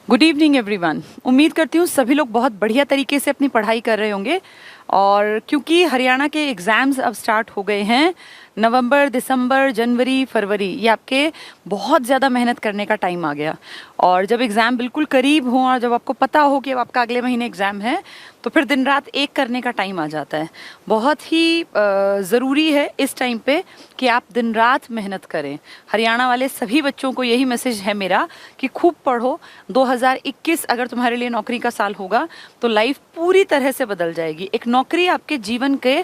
Good evening everyone. उम्मीद करती हूँ सभी लोग बहुत बढ़िया तरीके से अपनी पढ़ाई कर रहे होंगे। और क्योंकि हरियाणा के एग्ज़ाम्स अब स्टार्ट हो गए हैं, नवंबर, दिसंबर, जनवरी, फरवरी, ये आपके बहुत ज़्यादा मेहनत करने का टाइम आ गया। और जब एग्ज़ाम बिल्कुल करीब हो और जब आपको पता हो कि अब आपका अगले महीने एग्ज़ाम है, तो फिर दिन रात एक करने का टाइम आ जाता है। बहुत ही ज़रूरी है इस टाइम पे कि आप दिन रात मेहनत करें। हरियाणा वाले सभी बच्चों को यही मैसेज है मेरा कि खूब पढ़ो। 2021 अगर तुम्हारे लिए नौकरी का साल होगा तो लाइफ पूरी तरह से बदल जाएगी। एक नौकरी आपके जीवन के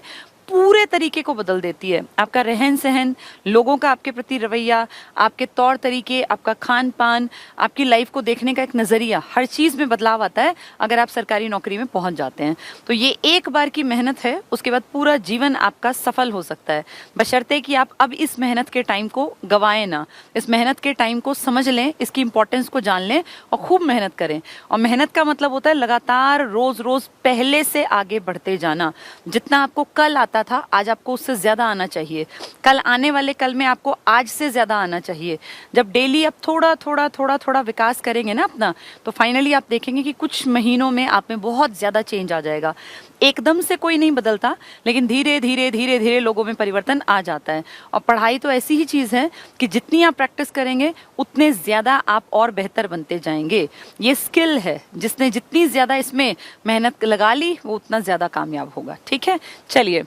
पूरे तरीके को बदल देती है। आपका रहन सहन, लोगों का आपके प्रति रवैया, आपके तौर तरीके, आपका खान पान, आपकी लाइफ को देखने का एक नज़रिया, हर चीज़ में बदलाव आता है अगर आप सरकारी नौकरी में पहुंच जाते हैं। तो ये एक बार की मेहनत है, उसके बाद पूरा जीवन आपका सफल हो सकता है, बशर्ते कि आप अब इस मेहनत के टाइम को गंवाएं ना। इस मेहनत के टाइम को समझ लें, इसकी इंपॉर्टेंस को जान लें और खूब मेहनत करें। और मेहनत का मतलब होता है लगातार रोज़ रोज़ पहले से आगे बढ़ते जाना। जितना आपको कल आता था आज आपको उससे ज़्यादा आना चाहिए। कल आने वाले कल में आपको आज से ज़्यादा आना चाहिए। जब डेली आप थोड़ा थोड़ा थोड़ा थोड़ा विकास करेंगे ना अपना, तो फाइनली आप देखेंगे कि कुछ महीनों में आप में बहुत ज़्यादा चेंज आ जाएगा। एकदम से कोई नहीं बदलता, लेकिन धीरे धीरे धीरे धीरे लोगों में परिवर्तन आ जाता है। और पढ़ाई तो ऐसी ही चीज़ है कि जितनी आप प्रैक्टिस करेंगे उतने ज़्यादा आप और बेहतर बनते जाएंगे। ये स्किल है, जिसने जितनी ज़्यादा इसमें मेहनत लगा ली वो उतना ज़्यादा कामयाब होगा। ठीक है, चलिए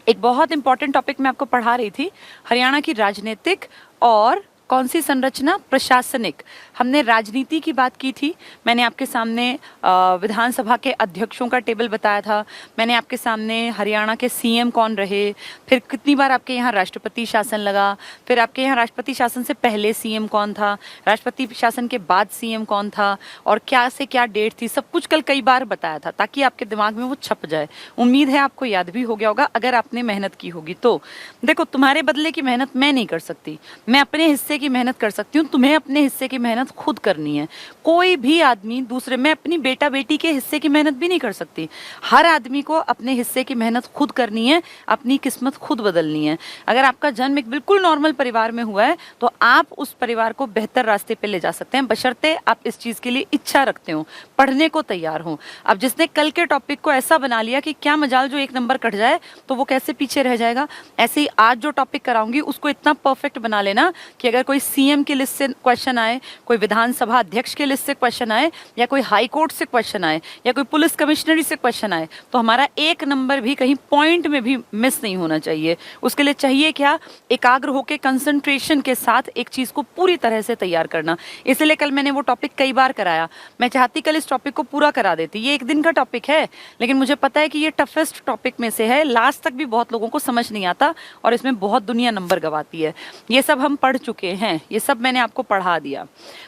एक बहुत इंपॉर्टेंट टॉपिक मैं आपको पढ़ा रही थी, हरियाणा की राजनीतिक और कौन सी संरचना, प्रशासनिक। हमने राजनीति की बात की थी। मैंने आपके सामने विधानसभा के अध्यक्षों का टेबल बताया था। मैंने आपके सामने हरियाणा के सीएम कौन रहे, फिर कितनी बार आपके यहाँ राष्ट्रपति शासन लगा, फिर आपके यहाँ राष्ट्रपति शासन से पहले सीएम कौन था, राष्ट्रपति शासन के बाद सीएम कौन था और क्या से क्या डेट थी, सब कुछ कल कई बार बताया था ताकि आपके दिमाग में वो छप जाए। उम्मीद है आपको याद भी हो गया होगा अगर आपने मेहनत की होगी तो। देखो, तुम्हारे बदले की मेहनत मैं नहीं कर सकती, मैं अपने हिस्से की मेहनत कर सकती हूँ, तुम्हें अपने हिस्से की मेहनत खुद करनी है। कोई भी आदमी दूसरे, मैं अपनी बेटा बेटी के हिस्से की मेहनत भी नहीं कर सकती। हर आदमी को अपने हिस्से की मेहनत खुद करनी है, अपनी किस्मत खुद बदलनी है। अगर आपका जन्म एक बिल्कुल नॉर्मल परिवार में हुआ है तो आप उस परिवार को बेहतर रास्ते पे ले जा सकते हैं, बशर्ते आप इस चीज के लिए इच्छा रखते हो, पढ़ने को तैयार हो। अब जिसने कल के टॉपिक को ऐसा बना लिया कि क्या मजाल जो एक नंबर कट जाए तो वो कैसे पीछे रह जाएगा, ऐसे ही आज जो टॉपिक कराऊंगी उसको इतना परफेक्ट बना लेना कि अगर कोई सीएम की लिस्ट से क्वेश्चन आए, कोई विधानसभा अध्यक्ष की लिस्ट से क्वेश्चन आए, या कोई हाई कोर्ट से क्वेश्चन आए, या कोई पुलिस कमिश्नरी से क्वेश्चन आए, तो हमारा एक नंबर भी कहीं पॉइंट में भी मिस नहीं होना चाहिए। उसके लिए चाहिए क्या, एकाग्र होकर कंसंट्रेशन के साथ एक चीज को पूरी तरह से तैयार करना। इसलिए कल मैंने वो टॉपिक कई बार कराया। मैं चाहती कल इस टॉपिक को पूरा करा देती। ये एक दिन का टॉपिक है, लेकिन मुझे पता है कि ये टफेस्ट टॉपिक में से है, लास्ट तक भी बहुत लोगों को समझ नहीं आता और इसमें बहुत दुनिया नंबर गवाती है। ये सब हम पढ़ चुके हैं, ये सब मैंने आपको पढ़ा दिया।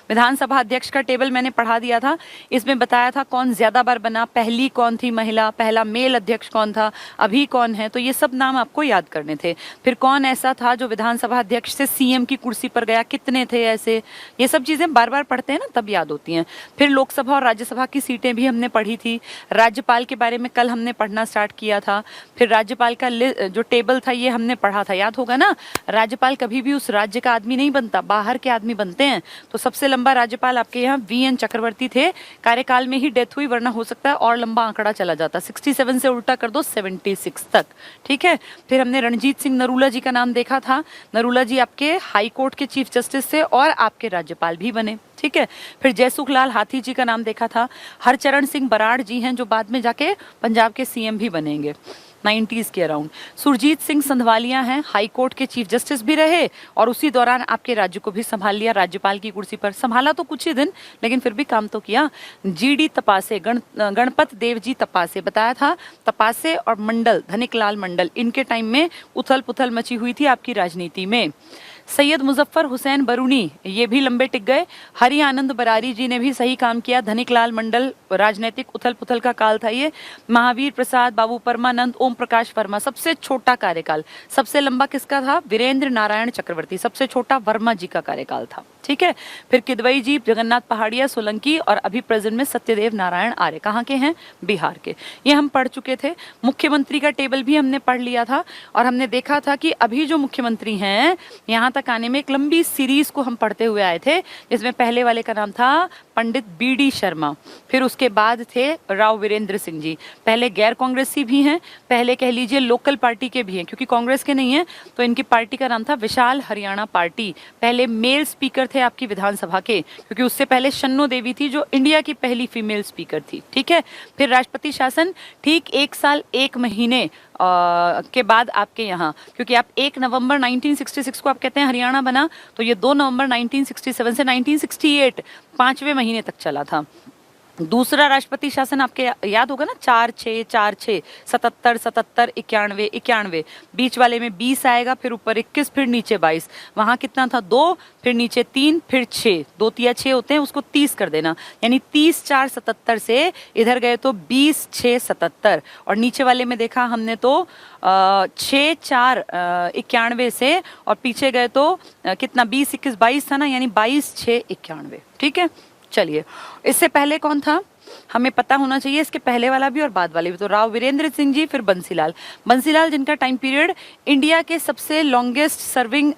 विधानसभा अध्यक्ष का टेबल मैंने पढ़ा दिया था, इसमें बताया था कौन ज्यादा बार बना, पहली कौन थी महिला, पहला मेल अध्यक्ष कौन था, अभी कौन है, तो ये सब नाम आपको याद करने थे। फिर कौन ऐसा था जो विधानसभा अध्यक्ष से सीएम की कुर्सी पर गया, कितने थे ऐसे, ये सब चीजें बार बार पढ़ते हैं ना तब याद होती हैं। फिर लोकसभा और राज्यसभा की सीटें भी हमने पढ़ी थी। राज्यपाल के बारे में कल हमने पढ़ना स्टार्ट किया था। फिर राज्यपाल का जो टेबल था ये हमने पढ़ा था, याद होगा ना। राज्यपाल कभी भी उस राज्य का आदमी नहीं बनता, बाहर के आदमी बनते हैं। तो सबसे लंबा राज्यपाल आपके यहाँ वीएन चक्रवर्ती थे, कार्यकाल में ही डेथ हुई, वरना हो सकता है और लंबा आंकड़ा चला जाता, 67 से उल्टा कर दो 76 तक। ठीक है, फिर हमने रणजीत सिंह नरूला जी का नाम देखा था। नरूला जी आपके हाई कोर्ट के चीफ जस्टिस थे और आपके राज्यपाल भी बने। ठीक है, फिर जयसुखलाल हाथी जी का नाम देखा था। हरचरण सिंह बराड़ जी हैं जो बाद में जाके पंजाब के सीएम भी बनेंगे 90s के अराउंड। सुरजीत सिंह संधवालिया हैं, हाई कोर्ट के चीफ जस्टिस भी रहे और उसी दौरान आपके राज्य को भी संभाल लिया, राज्यपाल की कुर्सी पर संभाला तो कुछ ही दिन, लेकिन फिर भी काम तो किया। जीडी तपासे, गणपत देव जी तपासे, बताया था तपासे और मंडल, धनिकलाल मंडल, इनके टाइम में उथल पुथल मची हुई थी आपकी राजनीति में। सैयद मुजफ्फर हुसैन बरूनी, ये भी लंबे टिक गए। हरि आनंद बरारी जी ने भी सही काम किया। धनिकलाल मंडल, राजनीतिक उथल पुथल का काल था ये। महावीर प्रसाद, बाबू परमानंद, ओम प्रकाश वर्मा, सबसे छोटा कार्यकाल। सबसे लंबा किसका था, वीरेंद्र नारायण चक्रवर्ती, सबसे छोटा वर्मा जी का कार्यकाल था। ठीक है, फिर किदवई जी, जगन्नाथ पहाड़िया, सोलंकी और अभी प्रेजेंट में सत्यदेव नारायण आर्य, कहाँ के हैं, बिहार के। ये हम पढ़ चुके थे। मुख्यमंत्री का टेबल भी हमने पढ़ लिया था और हमने देखा था कि अभी जो मुख्यमंत्री हैं यहाँ तक आने में एक लंबी सीरीज को हम पढ़ते हुए आए थे, जिसमें पहले वाले का नाम था पंडित बीडी शर्मा, फिर उसके बाद थे राव वीरेंद्र सिंह जी। पहले गैर कांग्रेसी भी हैं, पहले कह लीजिए लोकल पार्टी के भी हैं, क्योंकि कांग्रेस के नहीं हैं तो इनकी पार्टी का नाम था विशाल हरियाणा पार्टी। पहले मेल स्पीकर थे आपकी विधानसभा के, क्योंकि उससे पहले शन्नो देवी थी जो इंडिया की पहली फीमेल स्पीकर थी, ठीक है। फिर राष्ट्रपति शासन ठीक 1 साल 1 महीने के बाद आपके यहाँ, क्योंकि आप 1 नवंबर 1966 को आप कहते हैं हरियाणा बना, तो ये 2 नवंबर 1967 से 1968 5वें महीने तक चला था। दूसरा राष्ट्रपति शासन आपके याद होगा ना, 4-6 4-6 77 77 91 91, बीच वाले में 20 आएगा, फिर ऊपर 21, फिर नीचे 22। वहां कितना था 2, फिर नीचे 3, फिर 6, 2 तिया 6 होते हैं, उसको 30 कर देना, यानी 30 4 77 से इधर गए तो 20 6 77, और नीचे वाले में देखा हमने तो 6 4 91 से, और पीछे गए तो कितना 20 21 22 था ना, यानी 22 6 91, ठीक है। चलिए, इससे पहले कौन था हमें पता होना चाहिए, इसके पहले वाला भी और बाद वाले भी। तो राव वीरेंद्र सिंह जी, फिर बंसीलाल। बंसीलाल जिनका टाइम पीरियड इंडिया के सबसे लॉन्गेस्ट सर्विंग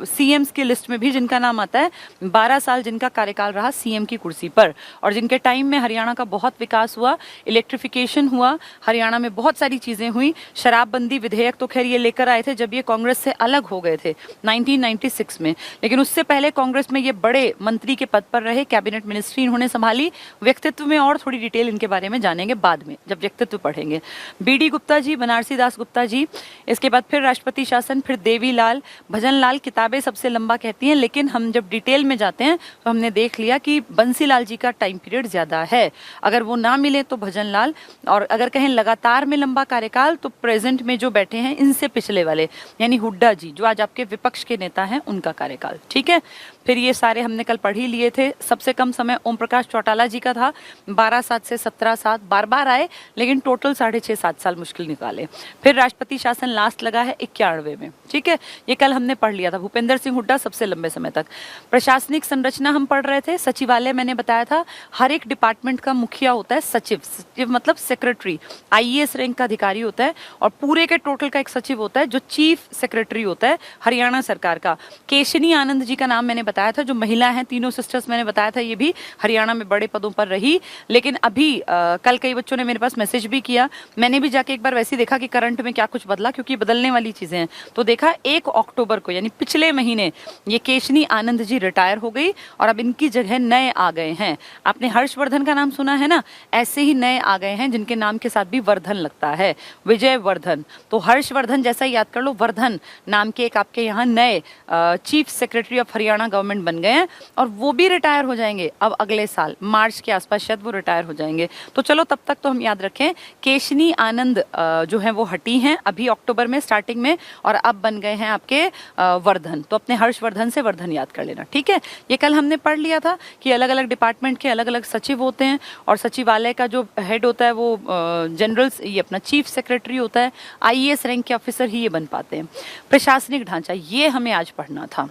सीएम्स की लिस्ट में भी जिनका नाम आता है, 12 साल जिनका कार्यकाल रहा सीएम की कुर्सी पर, और जिनके टाइम में हरियाणा का बहुत विकास हुआ, इलेक्ट्रिफिकेशन हुआ, हरियाणा में बहुत सारी चीजें हुई। शराबबंदी विधेयक तो खैर ये लेकर आए थे जब ये कांग्रेस से अलग हो गए थे 1996 में, लेकिन उससे पहले कांग्रेस में ये बड़े मंत्री के पद पर रहे, कैबिनेट मिनिस्ट्री इन्होंने संभाली। व्यक्तित्व में और थोड़ी डिटेल इनके बारे में जानेंगे बाद में जब व्यक्तित्व पढ़ेंगे। बीडी गुप्ता जी, बनारसी दास गुप्ता जी, इसके बाद फिर राष्ट्रपति शासन, फिर देवीलाल, भजनलाल। किताबें सबसे लंबा कहती हैं, लेकिन हम जब डिटेल में जाते हैं तो हमने देख लिया कि बंसीलाल जी का टाइम पीरियड ज्यादा है। अगर वो ना मिले तो भजनलाल, और अगर कहें लगातार में लंबा कार्यकाल तो प्रेजेंट में जो बैठे हैं इनसे पिछले वाले, यानी हुड्डा जी जो आज आपके विपक्ष के नेता हैं, उनका कार्यकाल, ठीक है। फिर ये सारे हमने कल पढ़ ही लिए थे। सबसे कम समय ओम प्रकाश चौटाला जी का था, 12/7 से 17/7, बार बार आए लेकिन टोटल 6.5-7 साल मुश्किल निकाले। फिर राष्ट्रपति शासन लास्ट लगा है 91 में, ठीक है। ये कल हमने पढ़ लिया था। भूपेंद्र सिंह हुड्डा सबसे लंबे समय तक। प्रशासनिक संरचना हम पढ़ रहे थे। सचिवालय मैंने बताया था, हर एक डिपार्टमेंट का मुखिया होता है सचिव, सचिव मतलब सेक्रेटरी, IAS रैंक का अधिकारी होता है, और पूरे के टोटल का एक सचिव होता है जो चीफ सेक्रेटरी होता है हरियाणा सरकार का। केशनी आनंद जी का नाम मैंने बताया था, जो महिला हैं, तीनों सिस्टर्स मैंने बताया था, ये भी हरियाणा में बड़े पदों पर रही। लेकिन अभी कल कई बच्चों ने मेरे पास मैसेज भी किया, मैंने भी जाके एक बार वैसे देखा कि करंट में क्या कुछ बदला, क्योंकि बदलने वाली चीजें हैं। तो देखा 1 अक्टूबर को, यानी पिछले महीने, ये केशनी आनंद जी रिटायर हो गई और अब इनकी जगह नए आ गए हैं। आपने हर्षवर्धन का नाम सुना है ना, ऐसे ही नए आ गए हैं जिनके नाम के साथ भी वर्धन लगता है, विजय वर्धन। तो हर्षवर्धन जैसा याद कर लो, वर्धन नाम के एक आपके यहाँ नए chief secretary of Haryana government बन गए हैं, और वो भी रिटायर हो जाएंगे अब अगले साल मार्च के आसपास शायद वो रिटायर हो जाएंगे। तो चलो तब तक तो हम याद रखें, केशनी आनंद जो है वो हटी हैं अभी अक्टूबर में स्टार्टिंग में, और अब बन गए हैं आपके वर्धन। तो अपने हर्षवर्धन से वर्धन याद कर लेना, ठीक है। ये कल हमने पढ़ लिया था कि अलग अलग डिपार्टमेंट के अलग अलग सचिव होते हैं, और सचिवालय का जो हेड होता है वो जनरल, ये अपना चीफ सेक्रेटरी होता है। IAS रैंक के ऑफिसर ही ये बन पाते हैं। प्रशासनिक ढांचा, ये हमें आज पढ़ना था।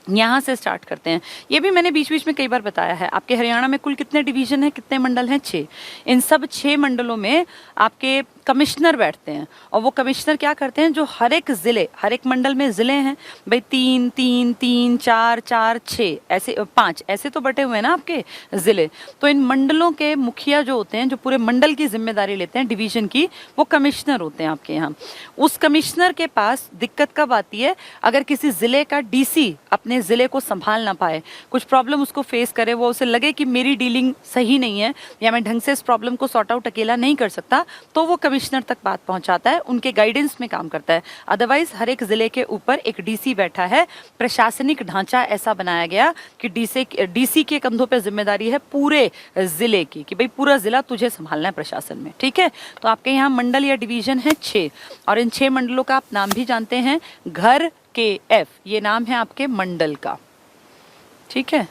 यहाँ से स्टार्ट करते हैं। ये भी मैंने बीच बीच में कई बार बताया है। आपके हरियाणा में कुल कितने डिवीजन हैं, कितने मंडल हैं? 6। इन सब 6 मंडलों में आपके कमिश्नर बैठते हैं, और वो कमिश्नर क्या करते हैं, जो हर एक जिले, हर एक मंडल में जिले हैं भाई, 3 3 3 4 4 6 ऐसे 5 ऐसे तो बटे हुए हैं ना आपके जिले। तो इन मंडलों के मुखिया जो होते हैं, जो पूरे मंडल की जिम्मेदारी लेते हैं डिवीजन की, वो कमिश्नर होते हैं आपके यहाँ। उस कमिश्नर के पास दिक्कत कब आती है, अगर किसी जिले का DC अपने जिले को संभाल ना पाए, कुछ प्रॉब्लम उसको फेस करे, वो उसे लगे कि मेरी डीलिंग सही नहीं है या मैं ढंग से इस प्रॉब्लम को सॉर्ट आउट अकेला नहीं कर सकता, तो वो कमिश्नर तक बात पहुंचाता है, उनके गाइडेंस में काम करता है। अदरवाइज हर एक जिले के ऊपर एक DC बैठा है। प्रशासनिक ढांचा ऐसा बनाया गया कि DC के कंधों पे जिम्मेदारी है पूरे जिले की, कि भाई पूरा जिला तुझे संभालना है प्रशासन में, ठीक है। तो आपके यहाँ मंडल या डिवीजन है 6, और इन 6 मंडलों का आप नाम भी जानते हैं, घर KF, ये नाम है आपके मंडल का, ठीक है।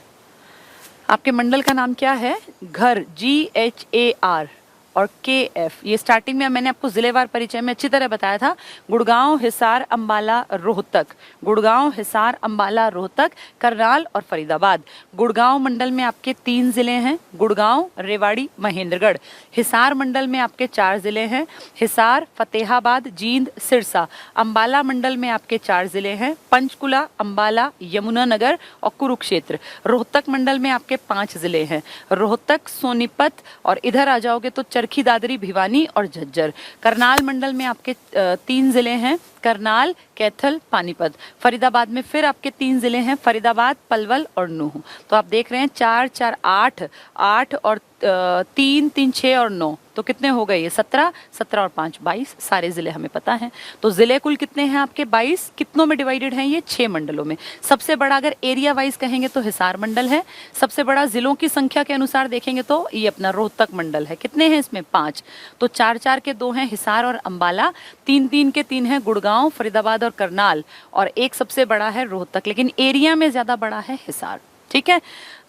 आपके मंडल का नाम क्या है? घर, GHAR, और KF। ये स्टार्टिंग में मैंने आपको जिलेवार परिचय में अच्छी तरह बताया था। गुड़गांव, हिसार, अंबाला, रोहतक, गुड़गांव, हिसार, अंबाला, रोहतक, करनाल और फरीदाबाद। गुड़गांव मंडल में आपके 3 जिले हैं, गुड़गांव, रेवाड़ी, महेंद्रगढ़। हिसार मंडल में आपके 4 जिले हैं, हिसार, फतेहाबाद, जींद, सिरसा। अंबाला मंडल में आपके 4 जिले हैं, पंचकुला, अंबाला, यमुनानगर और कुरुक्षेत्र। रोहतक मंडल में आपके 5 जिले हैं, रोहतक, सोनीपत और इधर आ जाओगे तो चरखी दादरी, भिवानी और झज्जर। करनाल मंडल में आपके 3 जिले हैं, करनाल, कैथल, पानीपत। फरीदाबाद में फिर आपके 3 जिले हैं, फरीदाबाद, पलवल और नूह। तो आप देख रहे हैं 4 4 8 8 और 3 3 6 और 9, तो कितने हो गए ये 17 17 और 5 22 सारे जिले हमें पता हैं। तो जिले कुल कितने हैं आपके 22, कितनों में डिवाइडेड हैं ये 6 मंडलों में। सबसे बड़ा अगर एरिया वाइज कहेंगे तो हिसार मंडल है, सबसे बड़ा जिलों की संख्या के अनुसार देखेंगे तो ये अपना रोहतक मंडल है। कितने हैं इसमें 5, तो 4 4 के 2 हैं हिसार और अंबाला, 3 3 के 3 हैं गुड़गांव, फरीदाबाद और करनाल, और एक सबसे बड़ा है रोहतक, लेकिन एरिया में ज्यादा बड़ा है हिसार। ठीक है,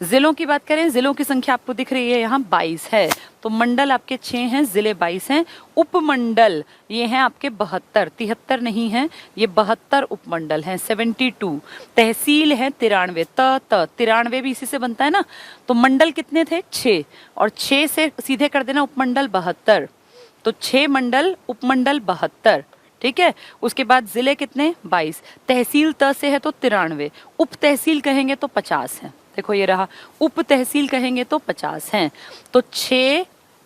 जिलों की बात करें, जिलों की संख्या आपको दिख रही है यहाँ 22 है। तो मंडल आपके 6 हैं, जिले 22 हैं। उपमंडल ये हैं आपके 72, 73 नहीं है, ये 72 उपमंडल हैं, 72। तहसील है 93, 93 भी इसी से बनता है ना। तो मंडल कितने थे 6, और 6 से सीधे कर देना उपमंडल 72, तो 6 मंडल उपमंडल 72। ठीक है, उसके बाद जिले कितने 22, तहसील त से है तो 93, उप तहसील कहेंगे तो 50 है। देखो ये रहा, उप तहसील कहेंगे तो 50 हैं। तो 6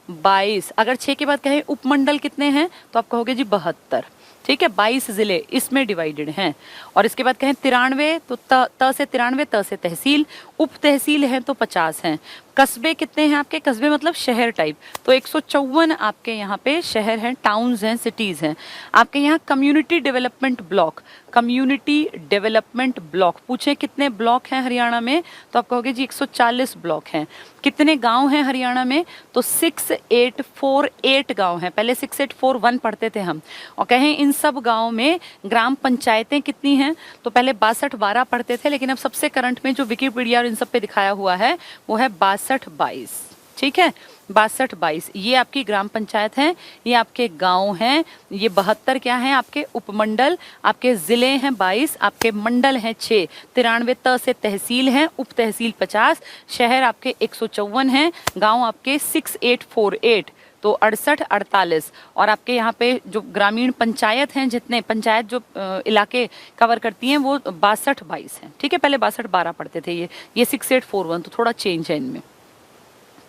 22, अगर 6 के बाद कहें उपमंडल कितने हैं तो आप कहोगे जी 72। ठीक है, 22 जिले इसमें डिवाइडेड हैं। और इसके बाद कहें 93, तो त से 93, त से तहसील, उप तहसील है तो 50 हैं। कस्बे कितने हैं आपके, कस्बे मतलब शहर टाइप, तो 154 आपके यहाँ पे शहर हैं, टाउन्स हैं, सिटीज हैं। आपके यहाँ community development block, community development block पूछे कितने ब्लॉक हैं हरियाणा में, तो आप कहोगे जी 140 ब्लॉक हैं। कितने गांव हैं हरियाणा में, तो 6848 गांव हैं। पहले 6841 पढ़ते थे हम। और कहें इन सब गांव में ग्राम पंचायतें कितनी हैं, तो पहले 62-12 पढ़ते थे, लेकिन अब सबसे करंट में जो विकिपीडिया और इन सब पे दिखाया हुआ है वो है 62-22। ठीक है, 62-22 ये आपकी ग्राम पंचायत है, ये आपके गांव हैं। ये 72 क्या हैं आपके उपमंडल, आपके जिले हैं 22, आपके मंडल हैं 6, 93 त से तहसील हैं, उप तहसील 50, शहर आपके 154 हैं, गांव आपके 6848, तो 68-48। और आपके यहाँ पे जो ग्रामीण पंचायत हैं, जितने पंचायत जो इलाके कवर करती हैं वो 62-22 हैं। ठीक है, पहले 62-12 पढ़ते थे, ये 6841, तो थोड़ा चेंज है इनमें।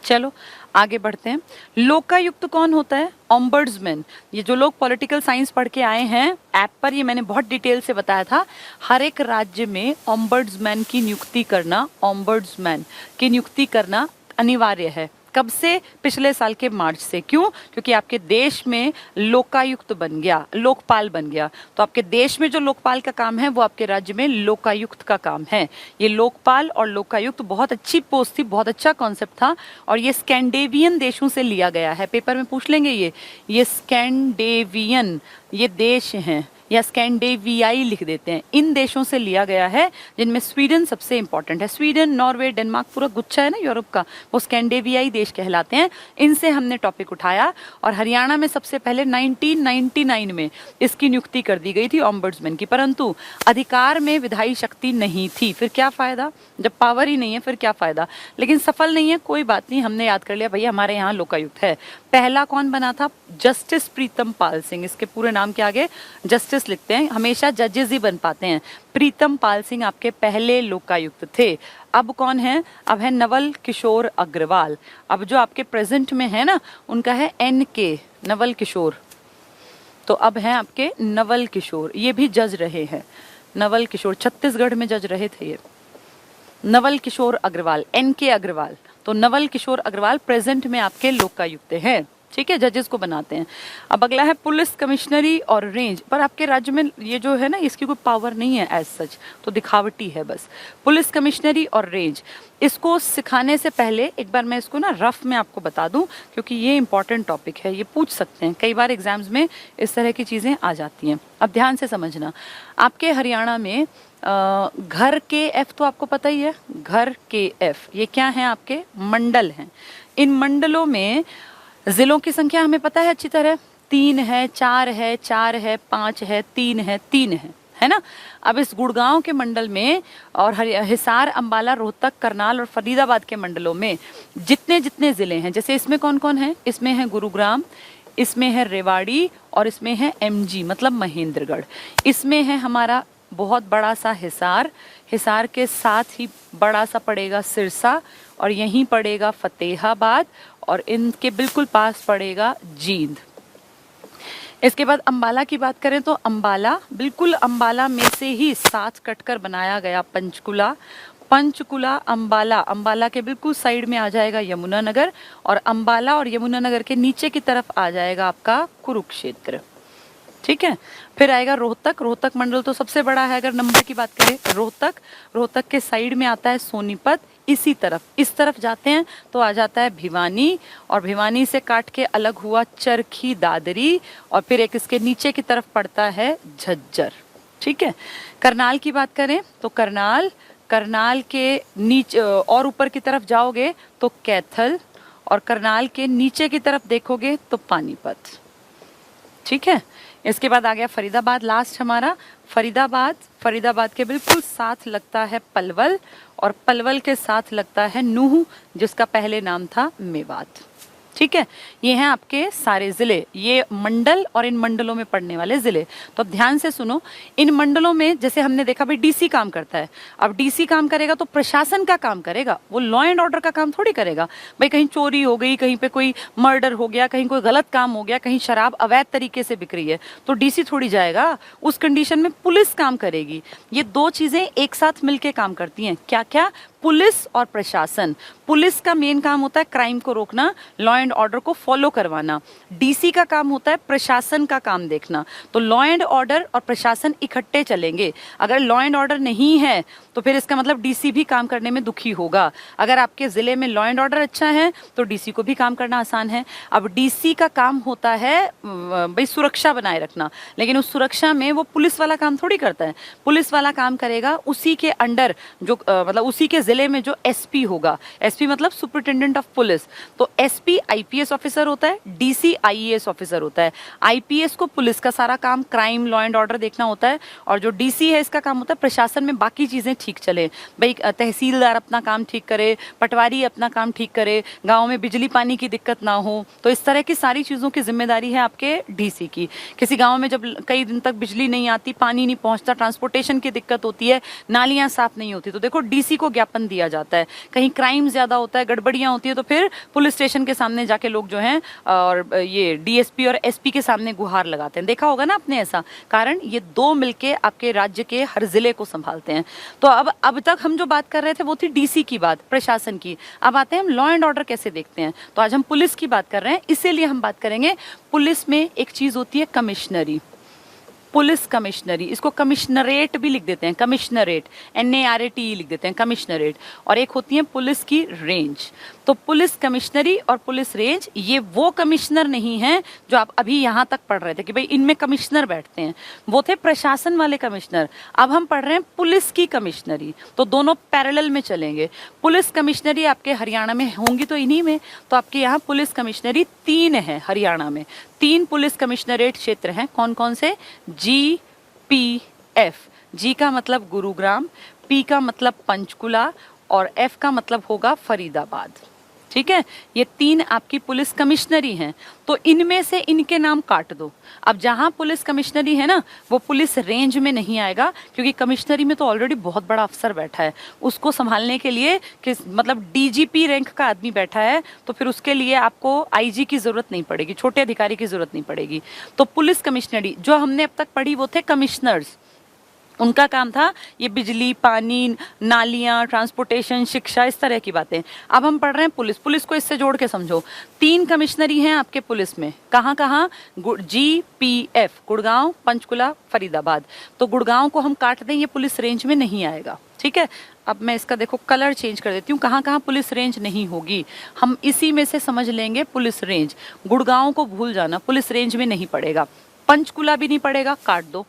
चलो आगे बढ़ते हैं। लोकायुक्त कौन होता है, ऑम्बर्ड्समैन। ये जो लोग पॉलिटिकल साइंस पढ़ के आए हैं, ऐप पर ये मैंने बहुत डिटेल से बताया था। हर एक राज्य में ऑम्बर्ड्समैन की नियुक्ति करना, ऑम्बर्ड्समैन की नियुक्ति करना अनिवार्य है। कब से, पिछले साल के मार्च से। क्यों, क्योंकि आपके देश में लोकायुक्त बन गया, लोकपाल बन गया। तो आपके देश में जो लोकपाल का काम है वो आपके राज्य में लोकायुक्त का काम है। ये लोकपाल और लोकायुक्त बहुत अच्छी पोस्ट थी, बहुत अच्छा कॉन्सेप्ट था, और ये स्कैंडेवियन देशों से लिया गया है। पेपर में पूछ लेंगे ये स्कैंडेवियन ये देश हैं, या स्कैंडेवियाई लिख देते हैं, इन देशों से लिया गया है, जिनमें स्वीडन सबसे इंपॉर्टेंट है। स्वीडन, नॉर्वे, डेनमार्क पूरा गुच्छा है ना यूरोप का, वो स्कैंडेवियाई देश कहलाते हैं। इनसे हमने टॉपिक उठाया, और हरियाणा में सबसे पहले 1999 में इसकी नियुक्ति कर दी गई थी ऑम्बर्ड्समैन की, परंतु अधिकार में विधायी शक्ति नहीं थी। फिर क्या फायदा, जब पावर ही नहीं है फिर क्या फायदा। लेकिन सफल नहीं है, कोई बात नहीं, हमने याद कर लिया भैया हमारे यहाँ लोकायुक्त है। पहला कौन बना था, जस्टिस प्रीतम पाल सिंह। इसके पूरे नाम के आगे जस्टिस लिखते हैं, हमेशा जजेस ही बन पाते हैं। प्रीतम पाल सिंह आपके पहले लोकायुक्त थे। अब कौन है, अब है नवल किशोर अग्रवाल। अब जो आपके प्रेजेंट में है ना, उनका है NK, नवल किशोर। तो अब है आपके नवल किशोर, ये भी जज रहे हैं। नवल किशोर छत्तीसगढ़ में जज रहे थे ये। नवल किशोर अग्रवाल, NK अग्रवाल। तो नवल किशोर अग्रवाल प्रेजेंट में आपके लोकायुक्त हैं। ठीक है, जजेस को बनाते हैं। अब अगला है पुलिस कमिश्नरी और रेंज। पर आपके राज्य में ये जो है ना, इसकी कोई पावर नहीं है एज सच, तो दिखावटी है बस। पुलिस कमिश्नरी और रेंज, इसको सिखाने से पहले एक बार मैं इसको ना रफ में आपको बता दूं, क्योंकि ये इंपॉर्टेंट टॉपिक है, ये पूछ सकते हैं कई बार एग्जाम्स में, इस तरह की चीजें आ जाती हैं। अब ध्यान से समझना, आपके हरियाणा में घर के F तो आपको पता ही है, घर के F ये क्या है, आपके मंडल हैं। इन मंडलों में जिलों की संख्या हमें पता है अच्छी तरह, 3 है, 4 है, 4 है, 5 है, 3 है, 3 है ना। अब इस गुड़गांव के मंडल में और हिसार, अंबाला, रोहतक, करनाल और फरीदाबाद के मंडलों में जितने जितने जिले हैं, जैसे इसमें कौन कौन है, इसमें है गुरुग्राम, इसमें है रेवाड़ी और इसमें है एमजी मतलब महेंद्रगढ़, इसमें है हमारा बहुत बड़ा सा हिसार, हिसार के साथ ही बड़ा सा पड़ेगा सिरसा और यहीं पड़ेगा फतेहाबाद और इनके बिल्कुल पास पड़ेगा जींद। इसके बाद अंबाला की बात करें तो अंबाला, बिल्कुल अंबाला में से ही साथ कटकर बनाया गया पंचकुला, पंचकुला अंबाला, अंबाला के बिल्कुल साइड में आ जाएगा यमुनानगर और अंबाला और यमुनानगर के नीचे की तरफ आ जाएगा आपका कुरुक्षेत्र। ठीक है, फिर आएगा रोहतक, रोहतक मंडल तो सबसे बड़ा है अगर नंबर की बात करें। रोहतक, रोहतक के साइड में आता है सोनीपत, इसी तरफ इस तरफ जाते हैं तो आ जाता है भिवानी और भिवानी से काट के अलग हुआ चरखी दादरी और फिर एक इसके नीचे की तरफ पड़ता है झज्जर। ठीक है, करनाल की बात करें तो करनाल, करनाल के नीचे और ऊपर की तरफ जाओगे तो कैथल और करनाल के नीचे की तरफ देखोगे तो पानीपत। ठीक है, इसके बाद आ गया फरीदाबाद, लास्ट हमारा फरीदाबाद, फरीदाबाद के बिल्कुल साथ लगता है पलवल और पलवल के साथ लगता है नूह जिसका पहले नाम था मेवात। ठीक है, ये हैं आपके सारे जिले, ये मंडल और इन मंडलों में पड़ने वाले जिले। तो अब ध्यान से सुनो, इन मंडलों में जैसे हमने देखा भाई डीसी काम करता है, अब डीसी काम करेगा तो प्रशासन का काम करेगा, वो लॉ एंड ऑर्डर का काम थोड़ी करेगा। भाई कहीं चोरी हो गई, कहीं पे कोई मर्डर हो गया, कहीं कोई गलत काम हो गया, कहीं शराब अवैध तरीके से बिक रही है तो डीसी थोड़ी जाएगा, उस कंडीशन में पुलिस काम करेगी। ये दो चीजें एक साथ मिलकर काम करती हैं, क्या क्या, पुलिस और प्रशासन। पुलिस का मेन काम होता है क्राइम को रोकना, लॉ एंड ऑर्डर को फॉलो करवाना। डीसी का काम होता है प्रशासन का काम देखना। तो लॉ एंड ऑर्डर और प्रशासन इकट्ठे चलेंगे। अगर लॉ एंड ऑर्डर नहीं है तो फिर इसका मतलब डीसी भी काम करने में दुखी होगा। अगर आपके जिले में लॉ एंड ऑर्डर अच्छा है तो डीसी को भी काम करना आसान है। अब डीसी का काम होता है भाई सुरक्षा बनाए रखना, लेकिन उस सुरक्षा में वो पुलिस वाला काम थोड़ी करता है। पुलिस वाला काम करेगा उसी के अंडर जो मतलब उसी के जिले में जो एसपी होगा, एसपी मतलब सुपरिटेंडेंट ऑफ पुलिस। तो एसपी आईपीएस ऑफिसर होता है, डीसी आईएएस ऑफिसर होता है। आईपीएस को पुलिस का सारा काम क्राइम लॉ एंड ऑर्डर देखना होता है और जो डीसी है इसका काम होता है प्रशासन में बाकी चीजें ठीक चले। भाई तहसीलदार अपना काम ठीक करे, पटवारी अपना काम ठीक करे, गांव में बिजली पानी की दिक्कत ना हो, तो इस तरह की सारी चीजों की जिम्मेदारी है आपके डीसी की। किसी गांव में जब कई दिन तक बिजली नहीं आती, पानी नहीं पहुंचता, ट्रांसपोर्टेशन की दिक्कत होती है, नालियां साफ नहीं होती, तो देखो डीसी को ज्ञापन दिया जाता है। कहीं क्राइम ज्यादा होता है, गड़बड़ियां होती है तो फिर पुलिस स्टेशन के सामने जाके लोग जो हैं और ये डीएसपी और एसपी के सामने गुहार लगाते हैं। देखा होगा ना आपने ऐसा, कारण ये दो मिलके आपके राज्य के हर जिले को संभालते हैं। तो अब तक हम जो बात कर रहे थे वो थी डीसी की बात, प्रशासन की। अब आते हैं हम लॉ एंड ऑर्डर कैसे देखते हैं। तो आज हम पुलिस की बात कर रहे हैं, इसीलिए हम बात करेंगे पुलिस में एक चीज होती है कमिश्नरी, पुलिस कमिश्नरी। इसको कमिश्नरेट भी लिख देते हैं, कमिश्नरेट, NARATE लिख देते हैं, कमिश्नरेट। और एक होती है पुलिस की रेंज। तो पुलिस कमिश्नरी और पुलिस रेंज ये वो कमिश्नर नहीं है जो आप अभी यहां तक पढ़ रहे थे कि भाई इनमें कमिश्नर बैठते हैं, वो थे प्रशासन वाले कमिश्नर। अब हम पढ़ रहे हैं पुलिस की कमिश्नरी, तो दोनों पैरेलल में चलेंगे। पुलिस कमिश्नरी आपके हरियाणा में होंगी तो इन्हीं में, तो आपके यहाँ पुलिस कमिश्नरी 3 है हरियाणा में। 3 पुलिस कमिश्नरेट क्षेत्र हैं, कौन कौन से, GPF, जी का मतलब गुरुग्राम, P का मतलब पंचकुला और F का मतलब होगा फरीदाबाद। ठीक है, ये 3 आपकी पुलिस कमिश्नरी हैं। तो इनमें से इनके नाम काट दो। अब जहां पुलिस कमिश्नरी है ना वो पुलिस रेंज में नहीं आएगा, क्योंकि कमिश्नरी में तो ऑलरेडी बहुत बड़ा अफसर बैठा है, उसको संभालने के लिए मतलब डीजीपी रैंक का आदमी बैठा है, तो फिर उसके लिए आपको आईजी की जरूरत नहीं पड़ेगी, छोटे अधिकारी की जरूरत नहीं पड़ेगी। तो पुलिस कमिश्नरी जो हमने अब तक पढ़ी वो थे कमिश्नर्स, उनका काम था ये बिजली, पानी, नालियां, ट्रांसपोर्टेशन, शिक्षा, इस तरह की बातें। अब हम पढ़ रहे हैं पुलिस, पुलिस को इससे जोड़ के समझो। 3 कमिश्नरी हैं आपके पुलिस में, कहाँ कहाँ, GPF, गुड़गांव, पंचकुला, फरीदाबाद। तो गुड़गांव को हम काट दें, ये पुलिस रेंज में नहीं आएगा। ठीक है, अब मैं इसका देखो कलर चेंज कर देती हूँ, कहाँ कहाँ पुलिस रेंज नहीं होगी, हम इसी में से समझ लेंगे पुलिस रेंज। गुड़गांव को भूल जाना, पुलिस रेंज में नहीं पड़ेगा। पंचकुला भी नहीं पड़ेगा, काट दो,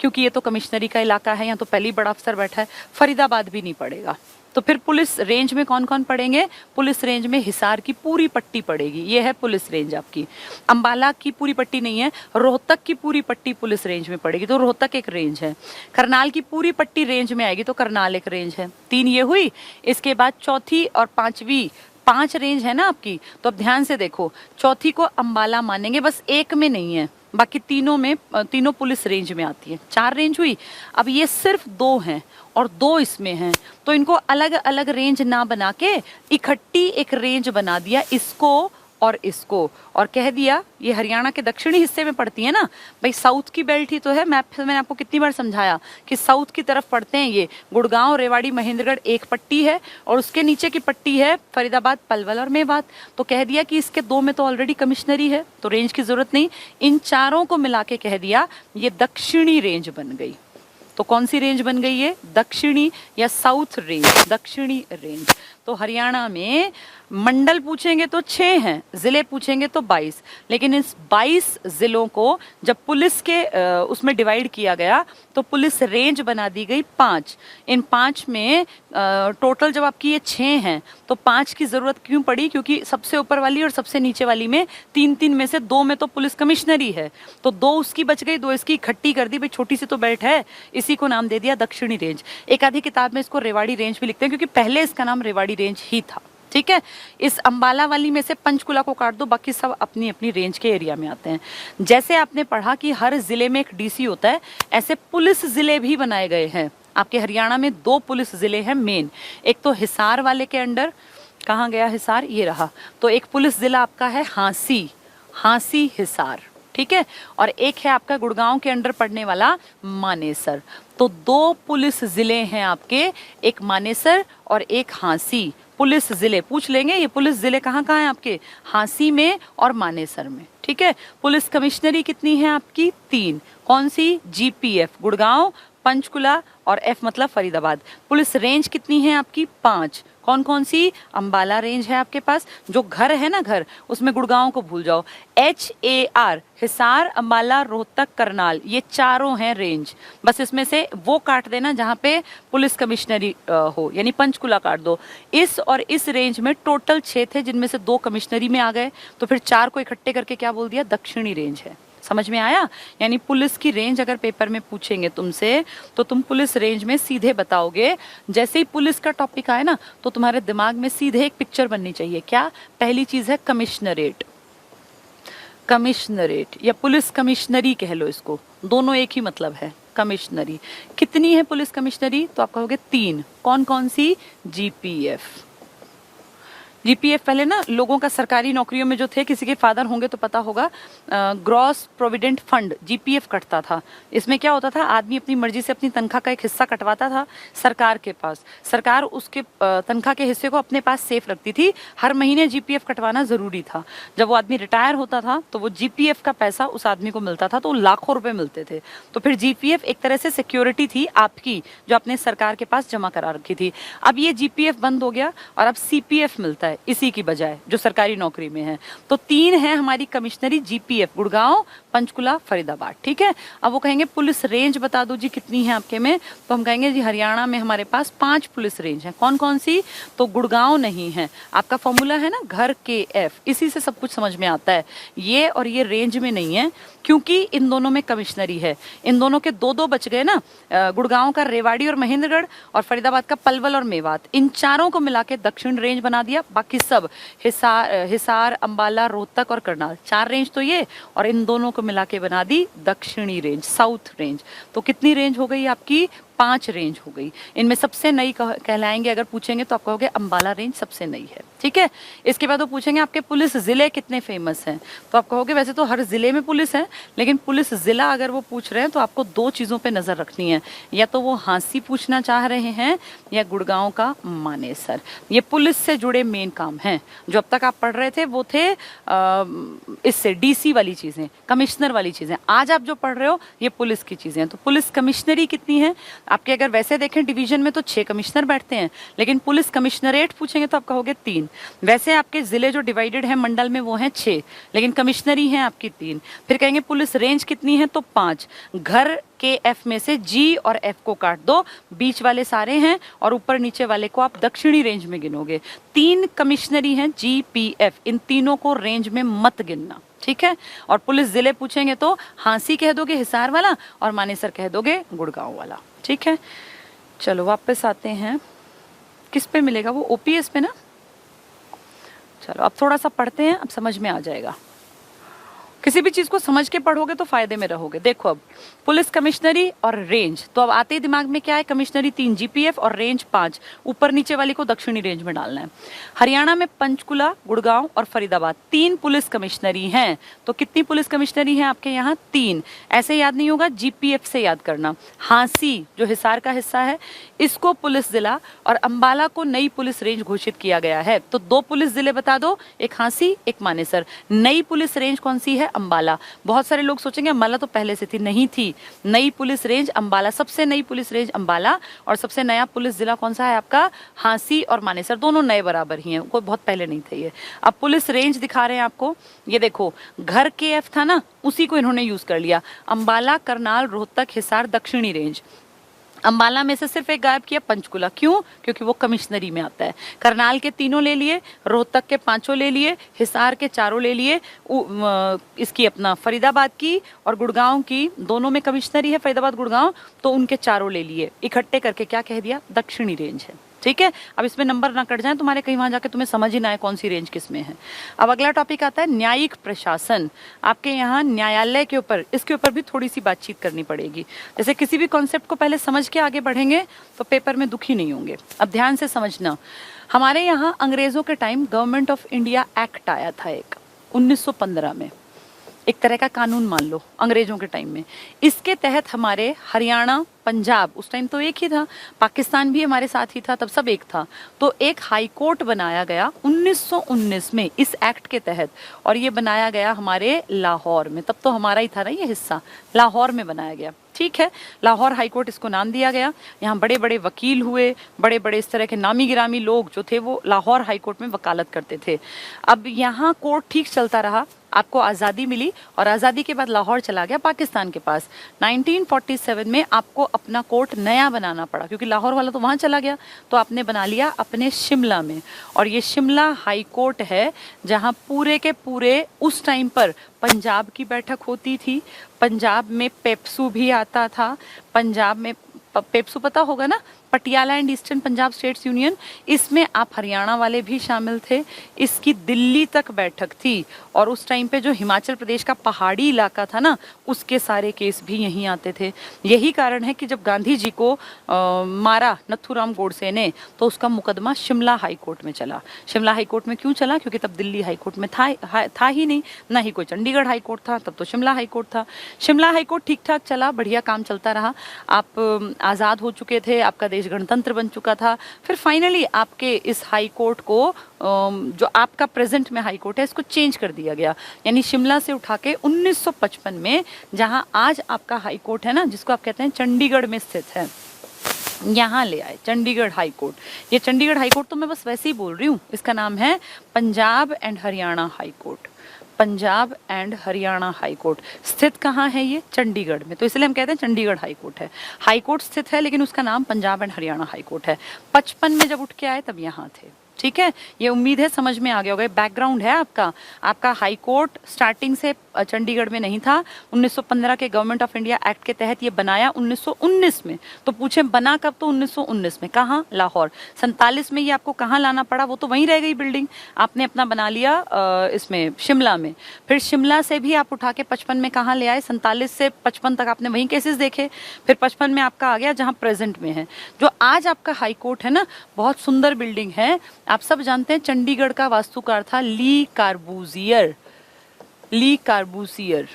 क्योंकि ये तो कमिश्नरी का इलाका है, यहाँ तो पहले ही बड़ा अफसर बैठा है। फरीदाबाद भी नहीं पड़ेगा, तो फिर पुलिस रेंज में कौन कौन पड़ेंगे? पुलिस रेंज में हिसार की पूरी पट्टी पड़ेगी, ये है पुलिस रेंज आपकी। अंबाला की पूरी पट्टी नहीं है, रोहतक की पूरी पट्टी पुलिस रेंज में पड़ेगी, तो रोहतक एक रेंज है। करनाल की पूरी पट्टी रेंज में आएगी, तो करनाल एक रेंज है। 3 ये हुई। इसके बाद चौथी और पांचवी, 5 रेंज है ना आपकी। तो अब ध्यान से देखो, चौथी को अंबाला मानेंगे, बस एक में नहीं है, बाकी तीनों में, तीनों पुलिस रेंज में आती है। 4 रेंज हुई। अब ये सिर्फ 2 हैं और 2 इसमें हैं, तो इनको अलग अलग रेंज ना बना के इकट्ठी एक रेंज बना दिया, इसको और इसको, और कह दिया ये हरियाणा के दक्षिणी हिस्से में पड़ती है ना भाई, साउथ की बेल्ट ही तो है। मैप मैंने आपको कितनी बार समझाया कि साउथ की तरफ पड़ते हैं ये। गुड़गांव, रेवाड़ी, महेंद्रगढ़ एक पट्टी है, और उसके नीचे की पट्टी है फरीदाबाद, पलवल और मेवात। तो कह दिया कि इसके 2 में तो ऑलरेडी कमिश्नरी है, तो रेंज की जरूरत नहीं। इन चारों को मिला के कह दिया ये दक्षिणी रेंज बन गई। तो कौन सी रेंज बन गई है? दक्षिणी या साउथ रेंज, दक्षिणी रेंज। तो हरियाणा में मंडल पूछेंगे तो 6 हैं, जिले पूछेंगे तो 22, लेकिन इस 22 जिलों को जब पुलिस के उसमें डिवाइड किया गया तो पुलिस रेंज बना दी गई 5। इन 5 में टोटल जब आपकी ये 6 हैं तो 5 की जरूरत क्यों पड़ी? क्योंकि सबसे ऊपर वाली और सबसे नीचे वाली में 3-3 में से 2 में तो पुलिस कमिश्नरी है, तो 2 उसकी बच गई, 2 इसकी इकट्ठी कर दी भाई, छोटी सी तो बेल्ट है, इसी को नाम दे दिया दक्षिणी रेंज। एक आधी किताब में इसको रेवाड़ी रेंज भी लिखते हैं, क्योंकि पहले इसका नाम रेवाड़ी रेंज ही था। ठीक है। इस अंबाला वाली में से पंचकुला को काट दो, बाकी सब अपनी अपनी रेंज के एरिया में आते हैं। जैसे आपने पढ़ा कि हर जिले में एक डीसी होता है, ऐसे पुलिस जिले भी बनाए गए हैं। आपके हरियाणा में 2 पुलिस जिले हैं मेन, एक तो हिसार वाले के अंडर, कहाँ गया हिसार, ये रहा, तो एक पुलिस जिला आपका है हांसी, हांसी हिसार, ठीक है, और एक है आपका गुड़गांव के अंडर पड़ने वाला मानेसर। तो 2 पुलिस जिले हैं आपके, एक मानेसर और एक हांसी। पुलिस जिले पूछ लेंगे, ये पुलिस जिले कहाँ कहाँ हैं आपके? हांसी में और मानेसर में, ठीक है। पुलिस कमिश्नरी कितनी है आपकी? 3। कौन सी? जीपीएफ, गुड़गांव, पंचकुला और एफ मतलब फरीदाबाद। पुलिस रेंज कितनी है आपकी? 5। कौन कौन सी? अंबाला रेंज है आपके पास, जो घर है ना घर, उसमें गुड़गांव को भूल जाओ। HAR, हिसार, अंबाला, रोहतक, करनाल, ये चारों हैं रेंज। बस इसमें से वो काट देना जहां पे पुलिस कमिश्नरी हो, यानी पंचकुला काट दो। इस और इस रेंज में टोटल 6 थे, जिनमें से 2 कमिश्नरी में आ गए, तो फिर 4 को इकट्ठे करके क्या बोल दिया? दक्षिणी रेंज है। समझ में आया? यानी पुलिस की रेंज अगर पेपर में पूछेंगे तुमसे, तो तुम पुलिस रेंज में सीधे बताओगे। जैसे ही पुलिस का टॉपिक आए ना, तो तुम्हारे दिमाग में सीधे एक पिक्चर बननी चाहिए। क्या? पहली चीज है कमिश्नरेट, कमिश्नरेट या पुलिस कमिश्नरी कह लो इसको, दोनों एक ही मतलब है, कमिश्नरी। कितनी है पुलिस कमिश्नरी? तो आप कहोगे 3। कौन कौन सी? जीपीएफ। जीपीएफ पहले ना लोगों का सरकारी नौकरियों में जो थे, किसी के फादर होंगे तो पता होगा, ग्रॉस प्रोविडेंट फंड जीपीएफ कटता था। इसमें क्या होता था? आदमी अपनी मर्जी से अपनी तनख्वाह का एक हिस्सा कटवाता था सरकार के पास, सरकार उसके तनख्वाह के हिस्से को अपने पास सेफ रखती थी। हर महीने जीपीएफ कटवाना जरूरी था। जब वो आदमी रिटायर होता था तो वो जीपीएफ का पैसा उस आदमी को मिलता था, तो लाखों रुपए मिलते थे। तो फिर जीपीएफ एक तरह से सिक्योरिटी थी आपकी, जो आपने सरकार के पास जमा करा रखी थी। अब ये जीपीएफ बंद हो गया और अब सीपीएफ मिलता है इसी की बजाय, जो सरकारी नौकरी में है। तो 3 है हमारी कमिश्नरी, जीपीएफ, गुड़गांव, पंचकुला, फरीदाबाद, ठीक है। अब वो कहेंगे पुलिस रेंज बता दो जी कितनी है आपके में, तो हम कहेंगे जी हरियाणा में हमारे पास 5 पुलिस रेंज है। कौन कौन सी? तो गुड़गांव नहीं है, आपका फॉर्मूला है ना घर के एफ, इसी से सब कुछ समझ में आता है। ये और ये रेंज में नहीं है, क्योंकि इन दोनों में कमिश्नरी है। इन दोनों के 2-2 बच गए ना, गुड़गांव का रेवाड़ी और महेंद्रगढ़, और फरीदाबाद का पलवल और मेवात। इन चारों को मिला के दक्षिण रेंज बना दिया। बाकी सब हिसार, अंबाला, रोहतक और करनाल, 4 रेंज तो ये, और इन दोनों को मिला के बना दी दक्षिणी रेंज, साउथ रेंज। तो कितनी रेंज हो गई आपकी? 5 रेंज हो गई। इनमें सबसे नई कहलाएंगे अगर पूछेंगे तो आप कहोगे अंबाला रेंज सबसे नई है, ठीक है। इसके बाद वो पूछेंगे आपके पुलिस जिले कितने फेमस हैं, तो आप कहोगे वैसे तो हर जिले में पुलिस है, लेकिन पुलिस जिला अगर वो पूछ रहे हैं तो आपको 2 चीजों पे नजर रखनी है। या तो वो हांसी पूछना चाह रहे हैं या गुड़गांव का मानेसर। ये पुलिस से जुड़े मेन काम हैं। जो अब तक आप पढ़ रहे थे वो थे इससे डीसी वाली चीजें, कमिश्नर वाली चीजें। आज आप जो पढ़ रहे हो ये पुलिस की चीजें हैं। तो पुलिस कमिश्नरी कितनी है? आपके अगर वैसे देखें डिवीजन में तो 6 कमिश्नर बैठते हैं, लेकिन पुलिस कमिश्नरेट पूछेंगे तो आप कहोगे 3। वैसे आपके जिले जो डिवाइडेड है मंडल में वो हैं 6, लेकिन कमिश्नरी हैं आपकी 3। फिर कहेंगे पुलिस रेंज कितनी है तो 5। घर के एफ में से जी और एफ को काट दो, बीच वाले सारे हैं और ऊपर नीचे वाले को आप दक्षिणी रेंज में गिनोगे। 3 कमिश्नरी हैं जी पी एफ, इन तीनों को रेंज में मत गिनना, ठीक है। और पुलिस जिले पूछेंगे तो हांसी कह दोगे हिसार वाला और मानेसर कह दोगे गुड़गांव वाला, ठीक है। चलो वापस आते हैं, किस पे मिलेगा वो, ओपीएस पे ना। चलो अब थोड़ा सा पढ़ते हैं, अब समझ में आ जाएगा। किसी भी चीज को समझ के पढ़ोगे तो फायदे में रहोगे। देखो अब पुलिस कमिश्नरी और रेंज, तो अब आते ही दिमाग में क्या है, कमिश्नरी 3 जीपीएफ और रेंज 5, ऊपर नीचे वाली को दक्षिणी रेंज में डालना है। हरियाणा में पंचकुला, गुड़गांव और फरीदाबाद 3 पुलिस कमिश्नरी हैं। तो कितनी पुलिस कमिश्नरी हैं आपके यहाँ, 3। ऐसे याद नहीं होगा, जीपीएफ से याद करना। हांसी जो हिसार का हिस्सा है इसको पुलिस जिला और अंबाला को नई पुलिस रेंज घोषित किया गया है। तो 2 पुलिस जिले बता दो, एक हांसी एक मानेसर। नई पुलिस रेंज कौन सी है, अंबाला। बहुत सारे लोग सोचेंगे अंबाला तो पहले से थी, नहीं थी। नई पुलिस रेंज अंबाला, सबसे नई पुलिस रेंज अंबाला, और सबसे नया पुलिस जिला कौन सा है आपका, हांसी और मानेसर। दोनों नए बराबर ही हैं, कोई बहुत पहले नहीं थे ये। अब पुलिस रेंज दिखा रहे हैं आपको, ये देखो घर के एफ था ना, उसी को इन्होंने यूज कर लिया। अंबाला, करनाल, रोहतक, हिसार दक्षिणी रेंज। अंबाला में से सिर्फ एक गायब किया, पंचकुला। क्यों, क्योंकि वो कमिश्नरी में आता है। करनाल के 3 ले लिए, रोहतक के 5 ले लिए, हिसार के 4 ले लिए, इसकी अपना फरीदाबाद की और गुड़गांव की दोनों में कमिश्नरी है, फरीदाबाद गुड़गांव, तो उनके 4 ले लिए। इकट्ठे करके क्या कह दिया, दक्षिणी रेंज है, ठीक है। अब इसमें नंबर ना कट जाए तुम्हारे, कहीं वहां जाके तुम्हें समझ ही ना आए कौन सी रेंज किस में है। अब अगला टॉपिक आता है न्यायिक प्रशासन। आपके यहाँ न्यायालय के ऊपर, इसके ऊपर भी थोड़ी सी बातचीत करनी पड़ेगी। जैसे किसी भी कॉन्सेप्ट को पहले समझ के आगे बढ़ेंगे तो पेपर में दुखी नहीं होंगे। अब ध्यान से समझना, हमारे यहाँ अंग्रेजों के time government of India act आया था एक 1915 में, एक तरह का कानून मान लो अंग्रेजों के टाइम में। इसके तहत हमारे हरियाणा, पंजाब, उस टाइम तो एक ही था, पाकिस्तान भी हमारे साथ ही था, तब सब एक था। तो एक हाई कोर्ट बनाया गया 1919 में इस एक्ट के तहत, और ये बनाया गया हमारे लाहौर में। तब तो हमारा ही था ना ये हिस्सा, लाहौर में बनाया गया, ठीक है। लाहौर हाई कोर्ट इसको नाम दिया गया। यहाँ बड़े बड़े वकील हुए, बड़े बड़े इस तरह के नामी गिरामी लोग जो थे वो लाहौर हाई कोर्ट में वकालत करते थे। अब यहाँ कोर्ट ठीक चलता रहा, आपको आज़ादी मिली और आज़ादी के बाद लाहौर चला गया पाकिस्तान के पास। 1947 में आपको अपना कोर्ट नया बनाना पड़ा, क्योंकि लाहौर वाला तो वहाँ चला गया, तो आपने बना लिया अपने शिमला में। और ये शिमला हाई कोर्ट है जहाँ पूरे के पूरे उस टाइम पर पंजाब की बैठक होती थी। पंजाब में पेप्सू भी आता था। पंजाब में पेप्सू पता होगा ना, Patiala and eastern Punjab states union, इसमें आप हरियाणा वाले भी शामिल थे। इसकी दिल्ली तक बैठक थी, और उस टाइम पे जो हिमाचल प्रदेश का पहाड़ी इलाका था ना, उसके सारे केस भी यहीं आते थे। यही कारण है कि जब गांधी जी को मारा नथुराम गोडसे ने, तो उसका मुकदमा शिमला हाई कोर्ट में चला। शिमला हाई कोर्ट में क्यों चला, क्योंकि तब दिल्ली हाई कोर्ट में था ही नहीं, ना ही कोई चंडीगढ़ हाई कोर्ट था, तब तो शिमला हाई कोर्ट था। शिमला हाई कोर्ट ठीक ठाक चला, बढ़िया काम चलता रहा। आप आज़ाद हो चुके थे, आपका देश गणतंत्र बन चुका था। फिर फाइनली आपके इस हाई कोर्ट को, जो आपका प्रेजेंट में हाई कोर्ट है, इसको चेंज कर दिया गया। यानी शिमला से उठा के 1955 में जहां आज आपका हाई कोर्ट है ना, जिसको आप कहते हैं चंडीगढ़ में स्थित है, यहाँ ले आए चंडीगढ़ हाई कोर्ट। ये चंडीगढ़ हाई कोर्ट तो मैं बस वैसे ही बोल रही हूँ, इसका नाम है Punjab and Haryana high court. Punjab and Haryana high court स्थित कहाँ है, ये चंडीगढ़ में, तो इसलिए हम कहते हैं चंडीगढ़ हाई कोर्ट है। हाई कोर्ट स्थित है, लेकिन उसका नाम Punjab and Haryana high court है। 55 में जब उठ के आए तब यहाँ थे, ठीक है। ये उम्मीद है समझ में आ गया होगा। बैकग्राउंड है आपका हाई कोर्ट स्टार्टिंग से चंडीगढ़ में नहीं था। 1915 के गवर्नमेंट ऑफ इंडिया एक्ट के तहत ये बनाया 1919 में। तो पूछे बना कब, तो 1919 में। कहाँ, लाहौर। 47 में ये आपको कहाँ लाना पड़ा, वो तो वहीं रह गई बिल्डिंग, आपने अपना बना लिया इसमें शिमला में। फिर शिमला से भी आप उठा के 55 में कहाँ ले आए, 47 से 55 तक आपने वहीं केसेस देखे। फिर 55 में आपका आ गया जहाँ प्रेजेंट में है। जो आज आपका हाई कोर्ट है ना, बहुत सुंदर बिल्डिंग है। आप सब जानते हैं चंडीगढ़ का वास्तुकार था ली कार्बूजियर। ली कार्बूसियर,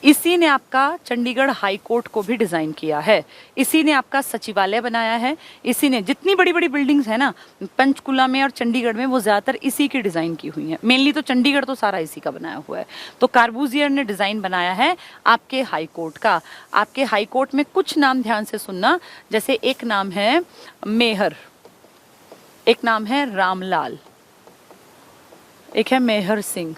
इसी ने आपका चंडीगढ़ हाई कोर्ट को भी डिजाइन किया है, इसी ने आपका सचिवालय बनाया है, इसी ने जितनी बड़ी बड़ी बिल्डिंग्स है ना पंचकुला में और चंडीगढ़ में वो ज्यादातर इसी की डिजाइन की हुई है। मेनली तो चंडीगढ़ तो सारा इसी का बनाया हुआ है। तो कार्बूजियर ने डिजाइन बनाया है आपके हाई कोर्ट का। आपके हाई कोर्ट में कुछ नाम ध्यान से सुनना, जैसे एक नाम है मेहर, एक नाम है रामलाल, एक है मेहर सिंह।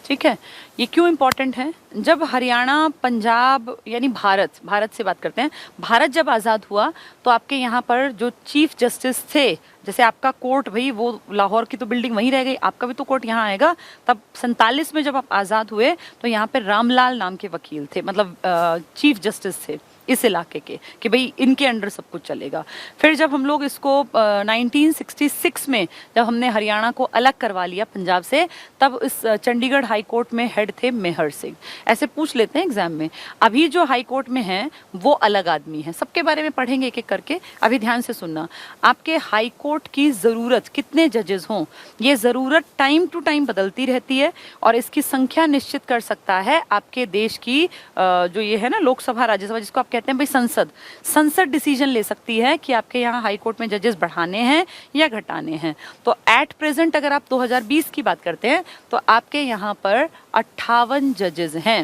ठीक है, ये क्यों इंपॉर्टेंट है? जब हरियाणा, पंजाब यानी भारत से बात करते हैं, भारत जब आज़ाद हुआ तो आपके यहाँ पर जो चीफ जस्टिस थे, जैसे आपका कोर्ट भाई वो लाहौर की तो बिल्डिंग वहीं रह गई, आपका भी तो कोर्ट यहाँ आएगा। तब 47 में जब आप आज़ाद हुए तो यहाँ पे रामलाल नाम के वकील थे, मतलब चीफ जस्टिस थे इस इलाके के, कि भाई इनके अंडर सब कुछ चलेगा। फिर जब हम लोग इसको 1966 में जब हमने हरियाणा को अलग करवा लिया पंजाब से, तब इस चंडीगढ़ हाई कोर्ट में हेड थे मेहर सिंह। ऐसे पूछ लेते हैं एग्जाम में। अभी जो हाई कोर्ट में है वो अलग आदमी है, सबके बारे में पढ़ेंगे एक एक करके। अभी ध्यान से सुनना, आपके हाई कोर्ट की ज़रूरत कितने जजेस हों, ये ज़रूरत टाइम टू टाइम बदलती रहती है और इसकी संख्या निश्चित कर सकता है आपके देश की जो ये है ना लोकसभा राज्यसभा, जिसको आप कहते हैं भाई संसद डिसीजन ले सकती है कि आपके यहाँ हाई कोर्ट में जजेस बढ़ाने हैं या घटाने हैं। तो एट प्रेजेंट अगर आप 2020 की बात करते हैं तो आपके यहाँ पर 58 जजेस हैं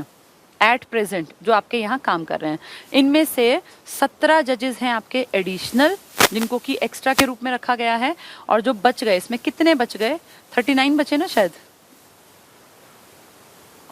एट प्रेजेंट जो आपके यहाँ काम कर रहे हैं। इनमें से 17 जजेस हैं आपके एडिशनल, जिनको कि एक्स्ट्रा के रूप में रखा गया है, और जो बच गए, इसमें कितने बच गए? 39 बचे ना शायद,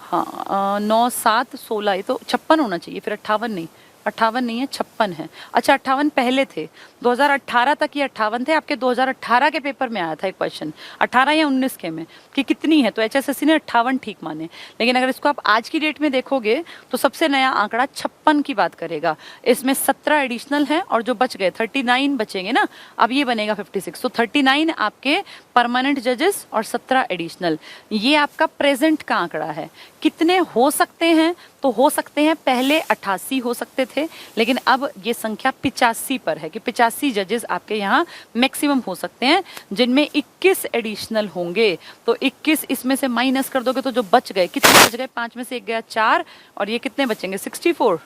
हाँ 9 7 16, ये तो 56 होना चाहिए, फिर 58 नहीं, 58 नहीं है, 56 है। अच्छा 58 पहले थे, 2018 तक ये 58 थे। आपके 2018 के पेपर में आया था एक क्वेश्चन, 18 या 19 के में, कि कितनी है, तो एचएसएससी ने 58 ठीक माने। लेकिन अगर इसको आप आज की डेट में देखोगे तो सबसे नया आंकड़ा 56 की बात करेगा। इसमें 17 एडिशनल है और जो बच गए 39 बचेंगे ना, अब ये बनेगा 56। तो 39 आपके परमानेंट जजेस और 17 एडिशनल, ये आपका प्रेजेंट का आंकड़ा है। कितने हो सकते हैं? तो हो सकते हैं, पहले 88 हो सकते थे, लेकिन अब ये संख्या 85 पर है कि 85 जजेस आपके यहाँ मैक्सिमम हो सकते हैं, जिनमें 21 एडिशनल होंगे। तो 21 इसमें से माइनस कर दोगे तो जो बच गए, कितने बच गए? 5 में से 1 गया 4, और ये कितने बचेंगे? 64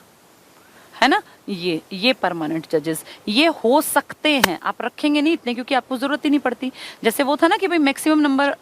है ना। ये परमानेंट जजेस ये हो सकते हैं, आप रखेंगे नहीं इतने क्योंकि आपको जरूरत ही नहीं पड़ती। जैसे वो था ना कि भाई मैक्सिमम नंबर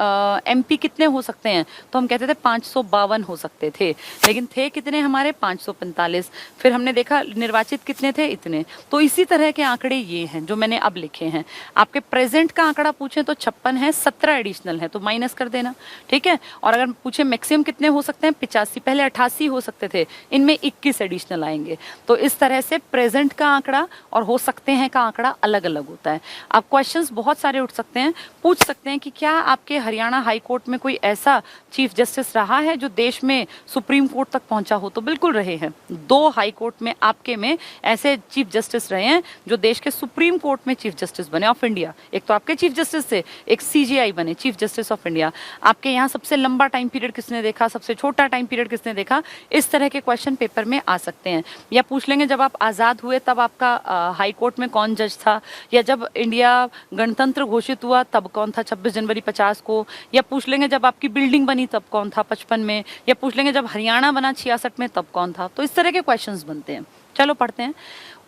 एमपी कितने हो सकते हैं, तो हम कहते थे 552 हो सकते थे, लेकिन थे कितने हमारे? 545। फिर हमने देखा निर्वाचित कितने थे? इतने। तो इसी तरह के आंकड़े ये हैं जो मैंने अब लिखे हैं। आपके प्रेजेंट का आंकड़ा पूछे तो 56 है, 17 एडिशनल है तो माइनस कर देना, ठीक है। और अगर पूछे मैक्सिमम कितने हो सकते हैं? 85। पहले 88 हो सकते थे, इनमें 21 एडिशनल आएंगे। तो इस तरह से प्रेजेंट का आंकड़ा और हो सकते हैं का आंकड़ा अलग अलग होता है। अब क्वेश्चंस बहुत सारे उठ सकते हैं, पूछ सकते हैं कि क्या आपके हरियाणा हाई कोर्ट में कोई ऐसा चीफ जस्टिस रहा है जो देश में सुप्रीम कोर्ट तक पहुंचा हो? तो बिल्कुल रहे हैं। 2 हाई कोर्ट में आपके में ऐसे चीफ जस्टिस रहे हैं जो देश के सुप्रीम कोर्ट में चीफ जस्टिस बने ऑफ इंडिया। एक तो आपके चीफ जस्टिस थे, एक सीजेआई बने चीफ जस्टिस ऑफ इंडिया। आपके यहाँ सबसे लंबा टाइम पीरियड किसने देखा, सबसे छोटा टाइम पीरियड किसने देखा? इस तरह के क्वेश्चन पेपर में आ सकते हैं। या पूछ लेंगे जब आप आज़ाद हुए तब आपका हाई कोर्ट में कौन जज था, या जब इंडिया गणतंत्र घोषित हुआ तब कौन था 26 जनवरी 50 को। या पूछ लेंगे जब आपकी बिल्डिंग बनी तब कौन था 55 में। या पूछ लेंगे जब हरियाणा बना 66 में तब कौन था। तो इस तरह के क्वेश्चंस बनते हैं। चलो पढ़ते हैं।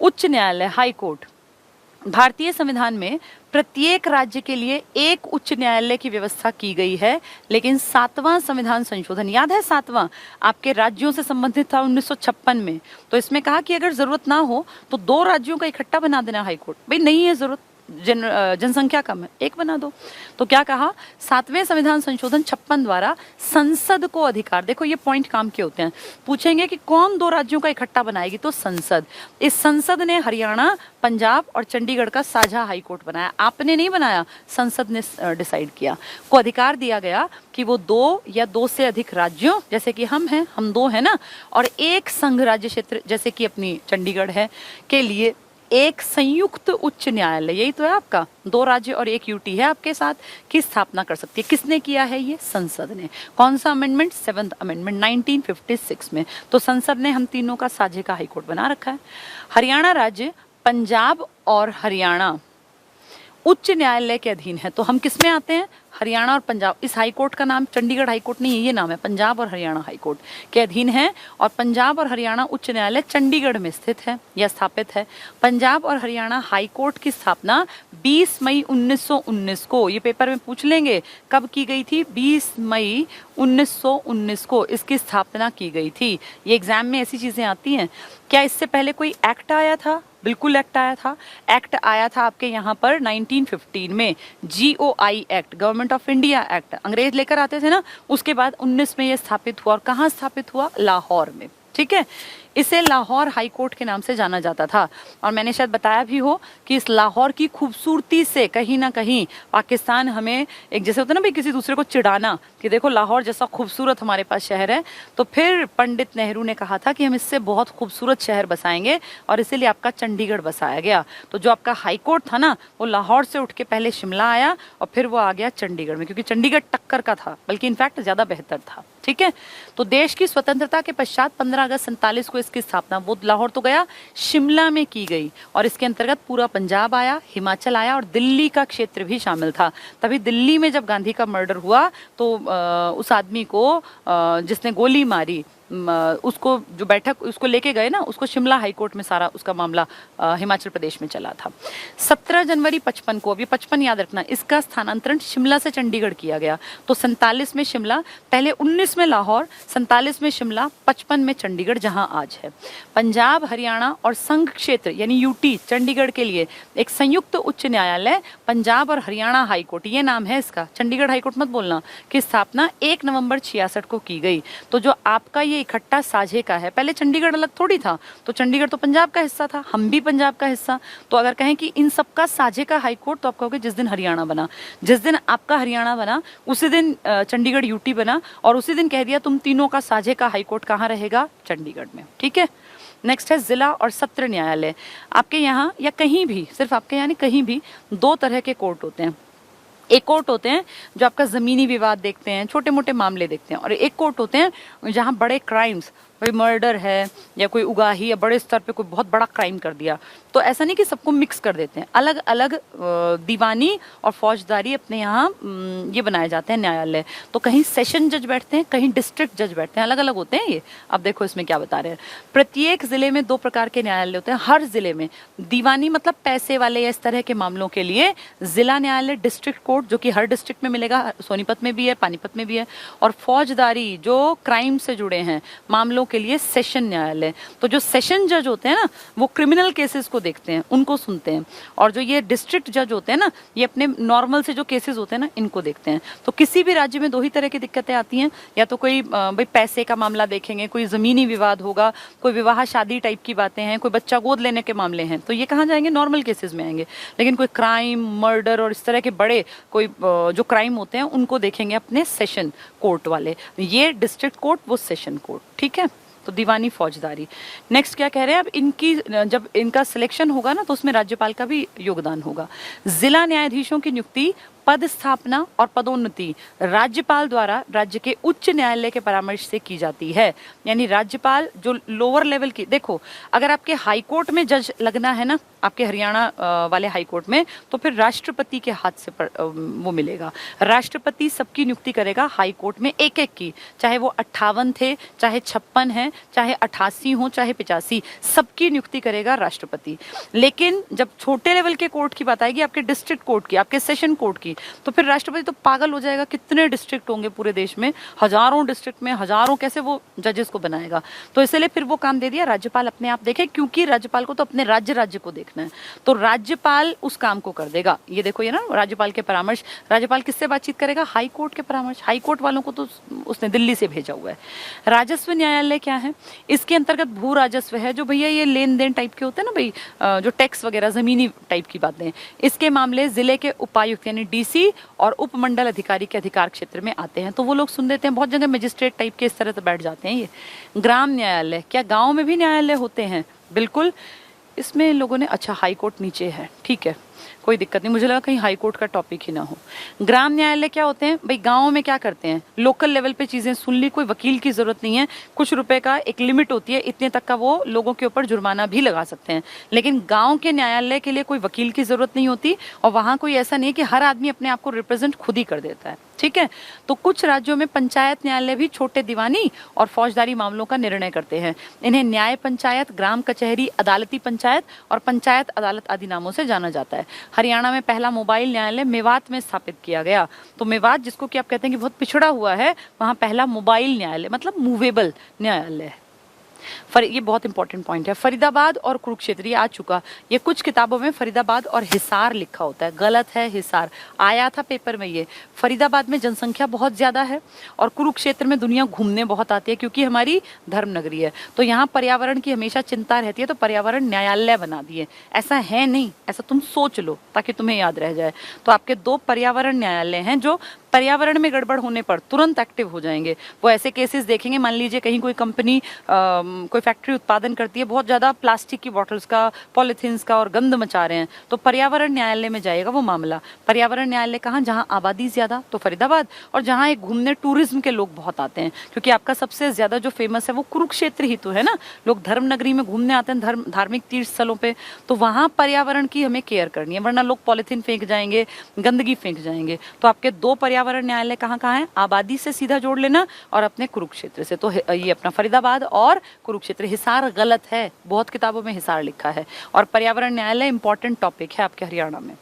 उच्च न्यायालय हाई कोर्ट। भारतीय संविधान में प्रत्येक राज्य के लिए एक उच्च न्यायालय की व्यवस्था की गई है, लेकिन 7वां संविधान संशोधन, याद है 7वां आपके राज्यों से संबंधित था 1956 में। तो इसमें कहा कि अगर जरूरत ना हो तो 2 राज्यों का इकट्ठा बना देना हाई कोर्ट। भाई नहीं है जरूरत, जनसंख्या कम है, 1 बना दो। तो क्या कहा? 7वें संविधान संशोधन 56 द्वारा संसद को अधिकार, देखो ये पॉइंट काम के होते हैं। पूछेंगे कि कौन 2 राज्यों का इकट्ठा बनाएगी, तो संसद। इस संसद ने हरियाणा, पंजाब और चंडीगढ़ का साझा हाई कोर्ट बनाया। आपने नहीं बनाया, संसद ने डिसाइड किया। को अधिकार दिया गया कि वो 2 या 2 से अधिक राज्यों, जैसे कि हम हैं, हम 2 हैं ना, और एक संघ राज्य क्षेत्र जैसे कि अपनी चंडीगढ़ है, के लिए एक संयुक्त उच्च न्यायालय, यही तो है आपका, 2 राज्य और 1 यूटी है आपके साथ, की स्थापना कर सकती है। किसने किया है? ये संसद ने। कौन सा अमेंडमेंट? 7th अमेंडमेंट 1956 में। तो संसद ने हम तीनों का साझे का हाईकोर्ट बना रखा है। हरियाणा राज्य, पंजाब और हरियाणा उच्च न्यायालय के अधीन है। तो हम किस में आते हैं? हरियाणा और पंजाब, इस हाई कोर्ट का नाम चंडीगढ़ हाई कोर्ट नहीं है, ये नाम है पंजाब और हरियाणा हाई कोर्ट के अधीन है। और पंजाब और हरियाणा उच्च न्यायालय चंडीगढ़ में स्थित है या स्थापित है। पंजाब और हरियाणा हाई कोर्ट की स्थापना 20 मई 1919 को, ये पेपर में पूछ लेंगे कब की गई थी, 20 मई 1919 को इसकी स्थापना की गई थी। ये एग्जाम में ऐसी चीजें आती हैं। क्या इससे पहले कोई एक्ट आया था? बिल्कुल एक्ट आया था। एक्ट आया था आपके यहाँ पर 1915 में, GOI act, government of India act, अंग्रेज लेकर आते थे ना, उसके बाद 19 में ये स्थापित हुआ। और कहाँ स्थापित हुआ? लाहौर में। ठीक है, इसे लाहौर हाई कोर्ट के नाम से जाना जाता था। और मैंने शायद बताया भी हो कि इस लाहौर की खूबसूरती से कहीं ना कहीं पाकिस्तान हमें एक, जैसे होता है ना भाई किसी दूसरे को चिढ़ाना कि देखो लाहौर जैसा खूबसूरत हमारे पास शहर है, तो फिर पंडित नेहरू ने कहा था कि हम इससे बहुत खूबसूरत शहर बसाएंगे और इसीलिए आपका चंडीगढ़ बसाया गया। तो जो आपका हाई कोर्ट था ना, वो लाहौर से उठ के पहले शिमला आया और फिर वो आ गया चंडीगढ़ में, क्योंकि चंडीगढ़ टक्कर का था, बल्कि इनफैक्ट ज्यादा बेहतर था। ठीक है, तो देश की स्वतंत्रता के पश्चात 15 अगस्त 47 को इसकी स्थापना, वो लाहौर तो गया, शिमला में की गई। और इसके अंतर्गत पूरा पंजाब आया, हिमाचल आया और दिल्ली का क्षेत्र भी शामिल था। तभी दिल्ली में जब गांधी का मर्डर हुआ तो उस आदमी को जिसने गोली मारी, उसको जो बैठक उसको लेके गए ना, उसको शिमला हाई कोर्ट में सारा उसका मामला हिमाचल प्रदेश में चला था। 17 जनवरी 55 को, अभी 55 याद रखना, इसका स्थानांतरण शिमला से चंडीगढ़ किया गया। तो 47 में शिमला, पहले 19 में लाहौर, 47 में शिमला, 55 में चंडीगढ़ जहां आज है। पंजाब, हरियाणा और संघ क्षेत्र यानी यूटी चंडीगढ़ के लिए एक संयुक्त उच्च न्यायालय पंजाब और हरियाणा हाई कोर्ट, ये नाम है इसका, चंडीगढ़ हाई कोर्ट मत बोलना, की स्थापना 1 नवंबर 66 को की गई। तो जो आपका ये इकट्ठा साझे का है, पहले चंडीगढ़ अलग थोड़ी था, तो चंडीगढ़ तो पंजाब का हिस्सा था, हम भी पंजाब का हिस्सा। तो अगर कहें कि इन सबका साझे का हाई कोर्ट, तो आप कहोगे जिस दिन हरियाणा बना, जिस दिन आपका हरियाणा बना उसी दिन चंडीगढ़ यूटी बना, और उसी दिन कह दिया तुम तीनों का साझे का हाई कोर्ट कहाँ रहेगा? चंडीगढ़ में। ठीक है, नेक्स्ट है जिला और सत्र न्यायालय। आपके यहाँ या कहीं भी, सिर्फ आपके यहाँ नहीं, कहीं भी 2 तरह के कोर्ट होते हैं। एक कोर्ट होते हैं जो आपका जमीनी विवाद देखते हैं, छोटे मोटे मामले देखते हैं, और एक कोर्ट होते हैं जहां बड़े क्राइम्स, कोई मर्डर है या कोई उगाही या बड़े स्तर पे कोई बहुत बड़ा क्राइम कर दिया, तो ऐसा नहीं कि सबको मिक्स कर देते हैं, अलग अलग दीवानी और फौजदारी अपने यहाँ ये बनाए जाते हैं न्यायालय। तो कहीं सेशन जज बैठते हैं, कहीं डिस्ट्रिक्ट जज बैठते हैं, अलग अलग होते हैं ये। अब देखो इसमें क्या बता रहे हैं, प्रत्येक जिले में 2 प्रकार के न्यायालय होते हैं। हर जिले में दीवानी मतलब पैसे वाले या इस तरह के मामलों के लिए जिला न्यायालय, डिस्ट्रिक्ट कोर्ट जो कि हर डिस्ट्रिक्ट में मिलेगा, सोनीपत में भी है, पानीपत में भी है, और फौजदारी जो क्राइम से जुड़े हैं मामलों के लिए सेशन न्यायालय। तो जो सेशन जज होते हैं ना, वो क्रिमिनल केसेस को देखते हैं, उनको सुनते हैं, और जो ये डिस्ट्रिक्ट जज होते हैं ना, ये अपने नॉर्मल से जो केसेस होते हैं ना, इनको देखते हैं। तो किसी भी राज्य में 2 ही तरह की दिक्कतें आती हैं, या तो कोई भाई पैसे का मामला देखेंगे, कोई जमीनी विवाद होगा, कोई विवाह शादी टाइप की बातें हैं, कोई बच्चा गोद लेने के मामले हैं, तो ये कहाँ जाएंगे? नॉर्मल केसेस में आएंगे। लेकिन कोई क्राइम, मर्डर और इस तरह के बड़े कोई जो क्राइम होते हैं उनको देखेंगे अपने सेशन कोर्ट वाले। ये डिस्ट्रिक्ट कोर्ट, वो सेशन कोर्ट। ठीक है, तो दीवानी फौजदारी। नेक्स्ट क्या कह रहे हैं, अब इनकी जब इनका सिलेक्शन होगा ना, तो उसमें राज्यपाल का भी योगदान होगा। जिला न्यायाधीशों की नियुक्ति, पद स्थापना और पदोन्नति राज्यपाल द्वारा राज्य के उच्च न्यायालय के परामर्श से की जाती है। यानी राज्यपाल जो लोअर लेवल की, देखो अगर आपके हाई कोर्ट में जज लगना है ना, आपके हरियाणा वाले हाई कोर्ट में, तो फिर राष्ट्रपति के हाथ से वो मिलेगा। राष्ट्रपति सबकी नियुक्ति करेगा हाई कोर्ट में, एक एक की, चाहे वो 58 थे, चाहे 56 है, चाहे 88 हो, चाहे 85, सबकी नियुक्ति करेगा राष्ट्रपति। लेकिन जब छोटे लेवल के कोर्ट की बात आएगी, आपके डिस्ट्रिक्ट कोर्ट की, आपके सेशन कोर्ट की, तो फिर राष्ट्रपति तो पागल हो जाएगा, कितने डिस्ट्रिक्ट होंगे पूरे देश में, हजारों डिस्ट्रिक्ट में हजारों, कैसे वो जजेस को बनाएगा। तो इसलिए फिर वो काम दे दिया राज्यपाल अपने आप देखे, क्योंकि राज्यपाल को तो अपने राज्य को देखना है, तो राज्यपाल उस काम को कर देगा। ये देखो ये ना, राज्यपाल के परामर्श, राज्यपाल किससे बातचीत करेगा? हाई कोर्ट के परामर्श। हाई कोर्ट वालों को तो उसने दिल्ली से भेजा हुआ है। राजस्व न्यायालय क्या है? इसके अंतर्गत भू राजस्व है, जो भैया ये लेन देन टाइप के होते हैं ना भाई, जो टैक्स वगैरह जमीनी टाइप की बातें, इसके मामले जिले के उपायुक्त यानी डीसी और उपमंडल अधिकारी के अधिकार क्षेत्र में आते हैं, तो वो लोग सुन देते हैं। बहुत जगह मजिस्ट्रेट टाइप के इस तरह से बैठ जाते हैं ये। ग्राम न्यायालय, क्या गांव में भी न्यायालय होते हैं? बिल्कुल, इसमें लोगों ने, अच्छा हाई कोर्ट नीचे है, ठीक है। कोई दिक्कत नहीं, मुझे लगा कहीं हाई कोर्ट का टॉपिक ही ना हो। ग्राम न्यायालय क्या होते हैं भाई, गाँव में क्या करते हैं, लोकल लेवल पे चीजें सुन ली, कोई वकील की जरूरत नहीं है, कुछ रुपए का एक लिमिट होती है, इतने तक का वो लोगों के ऊपर जुर्माना भी लगा सकते हैं। लेकिन गाँव के न्यायालय के लिए कोई वकील की जरूरत नहीं होती, और वहां कोई ऐसा नहीं कि हर आदमी अपने आप को रिप्रेजेंट खुद ही कर देता है, ठीक है। तो कुछ राज्यों में पंचायत न्यायालय भी छोटे दीवानी और फौजदारी मामलों का निर्णय करते हैं। इन्हें न्याय पंचायत, ग्राम कचहरी, अदालती पंचायत और पंचायत अदालत आदि नामों से जाना जाता है। हरियाणा में पहला मोबाइल न्यायालय मेवात में स्थापित किया गया। तो मेवात, जिसको कि आप कहते हैं कि बहुत पिछड़ा हुआ है, वहां पहला मोबाइल न्यायालय मतलब मूवेबल न्यायालय है। ये बहुत इंपॉर्टेंट पॉइंट है। फरीदाबाद और कुरुक्षेत्र ये आ चुका, ये कुछ किताबों में फरीदाबाद और हिसार लिखा होता है, गलत है, हिसार आया था पेपर में। ये फरीदाबाद में जनसंख्या बहुत ज्यादा है और कुरुक्षेत्र में दुनिया घूमने बहुत आती है क्योंकि हमारी धर्म नगरी है। तो यहाँ पर्यावरण की हमेशा चिंता रहती है, तो पर्यावरण न्यायालय बना दिए। ऐसा है नहीं, ऐसा तुम सोच लो ताकि तुम्हें याद रह जाए। तो आपके 2 पर्यावरण न्यायालय हैं जो पर्यावरण में गड़बड़ होने पर तुरंत एक्टिव हो जाएंगे। वो ऐसे केसेस देखेंगे, मान लीजिए कहीं कोई कंपनी कोई फैक्ट्री उत्पादन करती है, बहुत ज्यादा प्लास्टिक की बॉटल्स का, पॉलिथीन्स का और गंद मचा रहे हैं, तो पर्यावरण न्यायालय में जाएगा वो मामला। पर्यावरण न्यायालय कहाँ, जहाँ आबादी ज्यादा, तो फरीदाबाद, और जहाँ एक घूमने टूरिज्म के लोग बहुत आते हैं, क्योंकि आपका सबसे ज्यादा जो फेमस है वो कुरुक्षेत्र ही तो है ना। लोग धर्म नगरी में घूमने आते हैं, धार्मिक तीर्थ स्थलों पे, तो वहां पर्यावरण की हमें केयर करनी है, वरना लोग पॉलिथीन फेंक जाएंगे, गंदगी फेंक जाएंगे। तो आपके 2 पर्यावरण न्यायालय कहाँ कहाँ है, आबादी से सीधा जोड़ लेना और अपने कुरुक्षेत्र से। तो ये अपना फरीदाबाद और कुरुक्षेत्र। हिसार गलत है, बहुत किताबों में हिसार लिखा है। और पर्यावरण न्यायालय इंपॉर्टेंट टॉपिक है आपके हरियाणा में।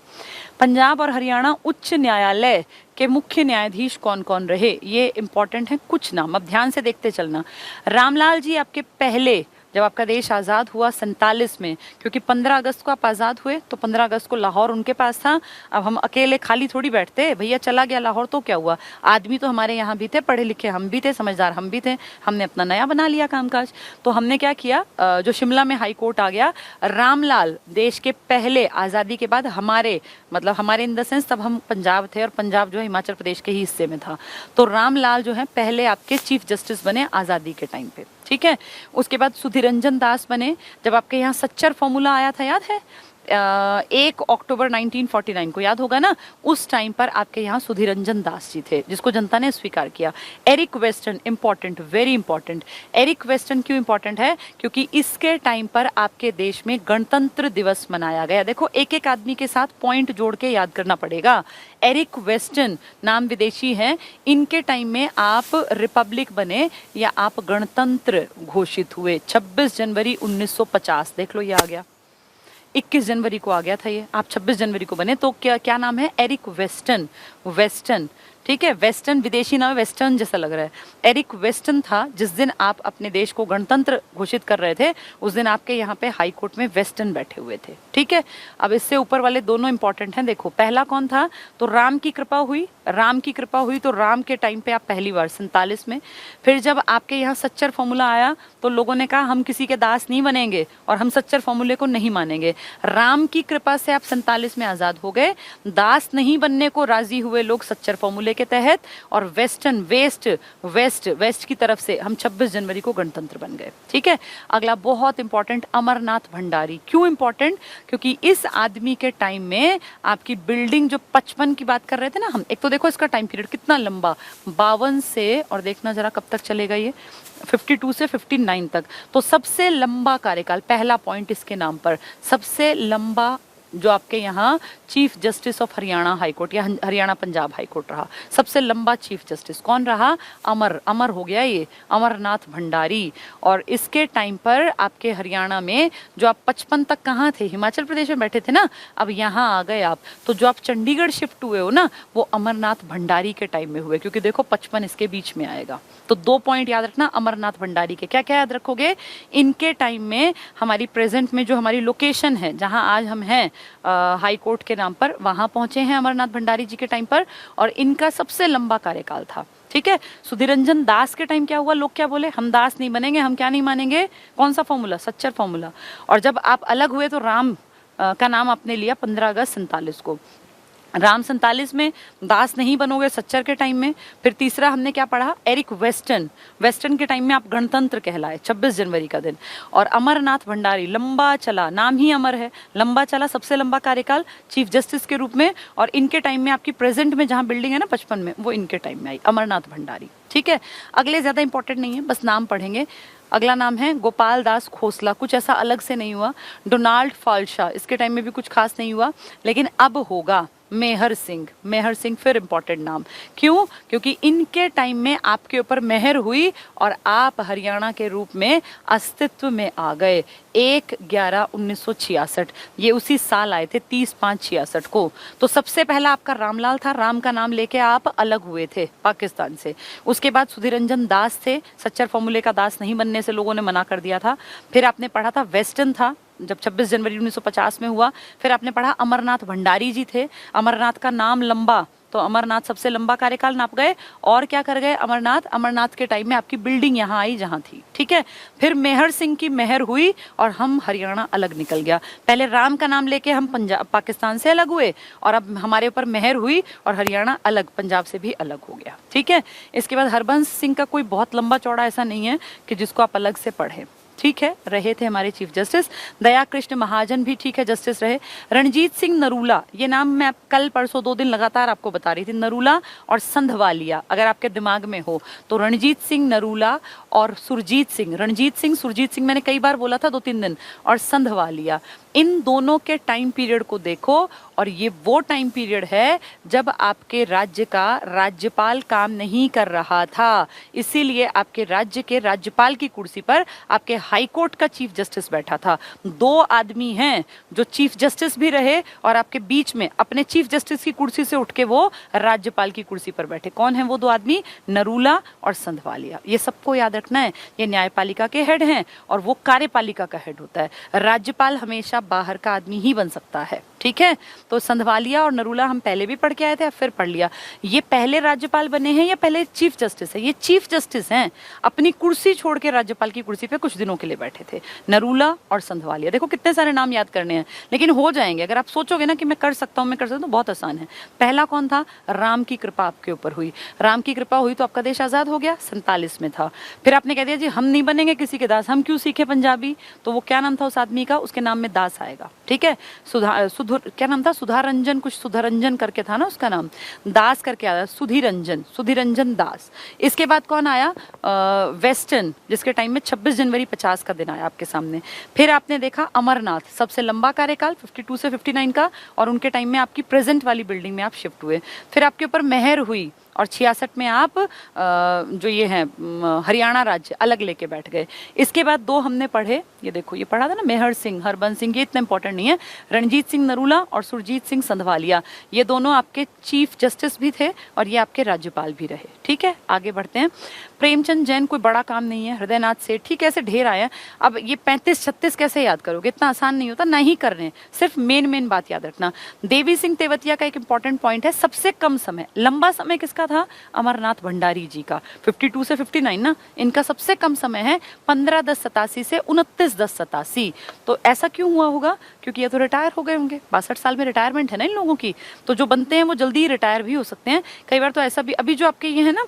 पंजाब और हरियाणा उच्च न्यायालय के मुख्य न्यायाधीश कौन कौन रहे, ये इंपॉर्टेंट है। कुछ नाम अब ध्यान से देखते चलना। रामलाल जी आपके पहले, जब आपका देश आज़ाद हुआ 47 में, क्योंकि 15 अगस्त को आप आज़ाद हुए, तो 15 अगस्त को लाहौर उनके पास था। अब हम अकेले खाली थोड़ी बैठते, भैया चला गया लाहौर तो क्या हुआ, आदमी तो हमारे यहाँ भी थे, पढ़े लिखे हम भी थे, समझदार हम भी थे, हमने अपना नया बना लिया कामकाज। तो हमने क्या किया, जो शिमला में हाई कोर्ट आ गया, रामलाल देश के पहले आज़ादी के बाद हमारे, मतलब हमारे इन द सेंस तब हम पंजाब थे और पंजाब जो है हिमाचल प्रदेश के ही हिस्से में था, तो रामलाल जो है पहले आपके चीफ जस्टिस बने आज़ादी के टाइम पे, ठीक है। उसके बाद सुधीरंजन दास बने, जब आपके यहाँ सच्चर फॉर्मूला आया था, याद है, 1 अक्टूबर 1949 को, याद होगा ना, उस टाइम पर आपके यहाँ सुधीरंजन दास जी थे, जिसको जनता ने स्वीकार किया। Eric Weston, important, very important. Eric Weston क्यों इंपॉर्टेंट है, क्योंकि इसके टाइम पर आपके देश में गणतंत्र दिवस मनाया गया। देखो एक एक आदमी के साथ पॉइंट जोड़ के याद करना पड़ेगा। एरिक वेस्टन नाम विदेशी है, इनके टाइम में आप रिपब्लिक बने या आप गणतंत्र घोषित हुए 26 जनवरी 1950। देख लो ये आ गया, 21 जनवरी को आ गया था ये, आप 26 जनवरी को बने। तो क्या नाम है, एरिक वेस्टन। वेस्टन, ठीक है, वेस्टर्न विदेशी नाम है, वेस्टर्न जैसा लग रहा है। एरिक वेस्टन था, जिस दिन आप अपने देश को गणतंत्र घोषित कर रहे थे, उस दिन आपके यहाँ पे हाई कोर्ट में वेस्टर्न बैठे हुए थे, ठीक है। अब इससे ऊपर वाले दोनों इंपॉर्टेंट हैं। देखो पहला कौन था, तो राम की कृपा हुई, राम की कृपा हुई, तो राम के टाइम पे आप पहली बार 47 में। फिर जब आपके यहाँ सच्चर फॉर्मूला आया तो लोगों ने कहा हम किसी के दास नहीं बनेंगे और हम सच्चर फॉर्मूले को नहीं मानेंगे। राम की कृपा से आप 47 में आजाद हो गए, दास नहीं बनने को राजी हुए लोग सच्चर फॉर्मूले के तहत, और वेस्टर्न, वेस्ट की तरफ से हम 26 जनवरी को गणतंत्र बन गए, ठीक है। अगला बहुत इंपॉर्टेंट, अमरनाथ भंडारी। क्यों इंपॉर्टेंट, क्योंकि इस आदमी के टाइम में आपकी बिल्डिंग जो 55 की बात कर रहे थे ना हम, एक तो देखो इसका टाइम पीरियड कितना लंबा, 52 से, और देखना जरा कब तक चलेगा ये, 52 से 59 तक। तो सबसे लंबा कार्यकाल, पहला पॉइंट इसके नाम पर, सबसे लंबा जो आपके यहाँ chief justice of Haryana high court या हरियाणा पंजाब हाई कोर्ट रहा, सबसे लंबा चीफ जस्टिस कौन रहा, अमर हो गया ये, अमरनाथ भंडारी। और इसके टाइम पर आपके हरियाणा में जो आप 55 तक कहाँ थे, हिमाचल प्रदेश में बैठे थे ना, अब यहाँ आ गए आप, तो जो आप चंडीगढ़ शिफ्ट हुए हो ना, वो अमरनाथ भंडारी के टाइम में हुए, क्योंकि देखो 55 इसके बीच में आएगा। तो 2 पॉइंट याद रखना अमरनाथ भंडारी के। क्या क्या याद रखोगे, इनके टाइम में हमारी प्रेजेंट में जो हमारी लोकेशन है, जहां आज हम हैं हाई कोर्ट के नाम पर, वहां पहुंचे हैं अमरनाथ भंडारी जी के टाइम पर, और इनका सबसे लंबा कार्यकाल था, ठीक है। सुधीरंजन दास के टाइम क्या हुआ, लोग क्या बोले, हम दास नहीं बनेंगे, हम क्या नहीं मानेंगे, कौन सा फॉर्मूला, सच्चर फॉर्मूला। और जब आप अलग हुए तो राम का नाम आपने लिया 15 अगस्त 47 को। राम 47 में, दास नहीं बनोगे सच्चर के टाइम में। फिर तीसरा हमने क्या पढ़ा, एरिक वेस्टन, वेस्टर्न के टाइम में आप गणतंत्र कहलाए 26 जनवरी का दिन। और अमरनाथ भंडारी, लंबा चला, नाम ही अमर है, लंबा चला, सबसे लंबा कार्यकाल चीफ जस्टिस के रूप में। और इनके टाइम में आपकी प्रेजेंट में जहां बिल्डिंग है ना 55 में, वो इनके टाइम में आई, अमरनाथ भंडारी। ठीक है, अगले ज्यादा इंपॉर्टेंट नहीं है, बस नाम पढ़ेंगे। अगला नाम है गोपाल दास खोसला, कुछ ऐसा अलग से नहीं हुआ। डोनाल्ड फाल्शा, इसके टाइम में भी कुछ खास नहीं हुआ, लेकिन अब होगा मेहर सिंह। मेहर सिंह फिर इंपॉर्टेंट नाम, क्यों? क्योंकि इनके टाइम में आपके ऊपर मेहर हुई और आप हरियाणा के रूप में अस्तित्व में आ गए। 1/11/1966, ये उसी साल आए थे, 30/5/66 को। तो सबसे पहला आपका रामलाल था, राम का नाम लेके आप अलग हुए थे पाकिस्तान से। उसके बाद सुधीररंजन दास थे, सच्चर फॉर्मूले का दास नहीं बनने से लोगों ने मना कर दिया था। फिर आपने पढ़ा था वेस्टर्न था, जब 26 जनवरी 1950 में हुआ। फिर आपने पढ़ा अमरनाथ भंडारी जी थे, अमरनाथ का नाम लंबा, तो अमरनाथ सबसे लंबा कार्यकाल नाप गए। और क्या कर गए अमरनाथ, अमरनाथ के टाइम में आपकी बिल्डिंग यहाँ आई जहाँ थी। ठीक है, फिर मेहर सिंह की मेहर हुई और हम हरियाणा अलग निकल गया। पहले राम का नाम लेके हम पंजाब पाकिस्तान से अलग हुए, और अब हमारे ऊपर मेहर हुई और हरियाणा अलग, पंजाब से भी अलग हो गया। ठीक है, इसके बाद हरबंस सिंह का कोई बहुत लंबा चौड़ा ऐसा नहीं है कि जिसको आप अलग से पढ़े। ठीक है, रहे थे हमारे चीफ जस्टिस। दया कृष्ण महाजन भी ठीक है जस्टिस रहे। रणजीत सिंह नरूला, ये नाम मैं कल परसों 2 दिन लगातार आपको बता रही थी, नरूला और संधवालिया अगर आपके दिमाग में हो तो रणजीत सिंह नरूला और सुरजीत सिंह, रणजीत सिंह सुरजीत सिंह मैंने कई बार बोला था 2-3 दिन, और संधवालिया, इन दोनों के टाइम पीरियड को देखो। और ये वो टाइम पीरियड है जब आपके राज्य का राज्यपाल काम नहीं कर रहा था, इसीलिए आपके राज्य के राज्यपाल की कुर्सी पर आपके हाई कोर्ट का चीफ जस्टिस बैठा था। 2 आदमी हैं जो चीफ जस्टिस भी रहे और आपके बीच में अपने चीफ जस्टिस की कुर्सी से उठ के वो राज्यपाल की कुर्सी पर बैठे। कौन है वो 2 आदमी? नरूला और संधवालिया। ये सबको याद रखना है, ये न्यायपालिका के हेड हैं और वो कार्यपालिका का हेड होता है। राज्यपाल हमेशा बाहर का आदमी ही बन सकता है। ठीक है, तो संधवालिया और नरूला हम पहले भी पढ़ के आए थे, फिर पढ़ लिया। ये पहले राज्यपाल बने हैं या पहले चीफ जस्टिस है? ये चीफ जस्टिस हैं, अपनी कुर्सी छोड़ के राज्यपाल की कुर्सी पे कुछ दिनों के लिए बैठे थे, नरूला और संधवालिया। देखो कितने सारे नाम याद करने हैं, लेकिन हो जाएंगे अगर आप सोचोगे ना कि मैं कर सकता हूँ, मैं कर सकता हूँ, तो बहुत आसान है। पहला कौन था? राम की कृपा आपके ऊपर हुई, राम की कृपा हुई तो आपका देश आजाद हो गया, 47 में था। फिर आपने कह दिया जी हम नहीं बनेंगे किसी के दास, हम क्यों सीखे पंजाबी, तो वो क्या नाम था उस आदमी का? उसके नाम में दास आएगा। ठीक है, क्या नाम था? सुधारंजन, कुछ सुधारंजन करके था ना उसका नाम, दास करके आया, सुधीरंजन, सुधीरंजन दास। इसके बाद कौन आया? वेस्टर्न, जिसके टाइम में 26 जनवरी 50 का दिन आया आपके सामने। फिर आपने देखा अमरनाथ, सबसे लंबा कार्यकाल 52 से 59 का, और उनके टाइम में आपकी प्रेजेंट वाली बिल्डिंग में आप शिफ्ट हुए। फिर आपके ऊपर मेहर हुई और 66 में आप जो ये है हरियाणा राज्य अलग लेके बैठ गए। इसके बाद 2 हमने पढ़े, ये देखो ये पढ़ा था ना, मेहर सिंह, हरबंस सिंह, ये इतना इंपॉर्टेंट नहीं है। रणजीत सिंह नरूला और सुरजीत सिंह संधवालिया, ये दोनों आपके चीफ जस्टिस भी थे और ये आपके राज्यपाल भी रहे। ठीक है, आगे बढ़ते हैं। प्रेमचंद जैन कोई बड़ा काम नहीं है, हृदयनाथ सेठ, ठीक है, ऐसे ढेर आए हैं। अब ये 35-36 कैसे याद करोगे, इतना आसान नहीं होता, नहीं करने, सिर्फ मेन बात याद रखना। देवी सिंह तेवतिया का एक इंपॉर्टेंट पॉइंट है, सबसे कम समय, लंबा समय किसका था? अमरनाथ भंडारी जी का, 52 से 59 ना, इनका सबसे कम समय है 15/10/87 से 29/10/87। तो ऐसा क्यों हुआ होगा? क्योंकि ये तो रिटायर हो गए होंगे, 62 साल में रिटायरमेंट है ना इन लोगों की, तो जो बनते हैं वो जल्दी ही रिटायर भी हो सकते हैं। कई बार तो ऐसा भी, अभी जो आपके ये है ना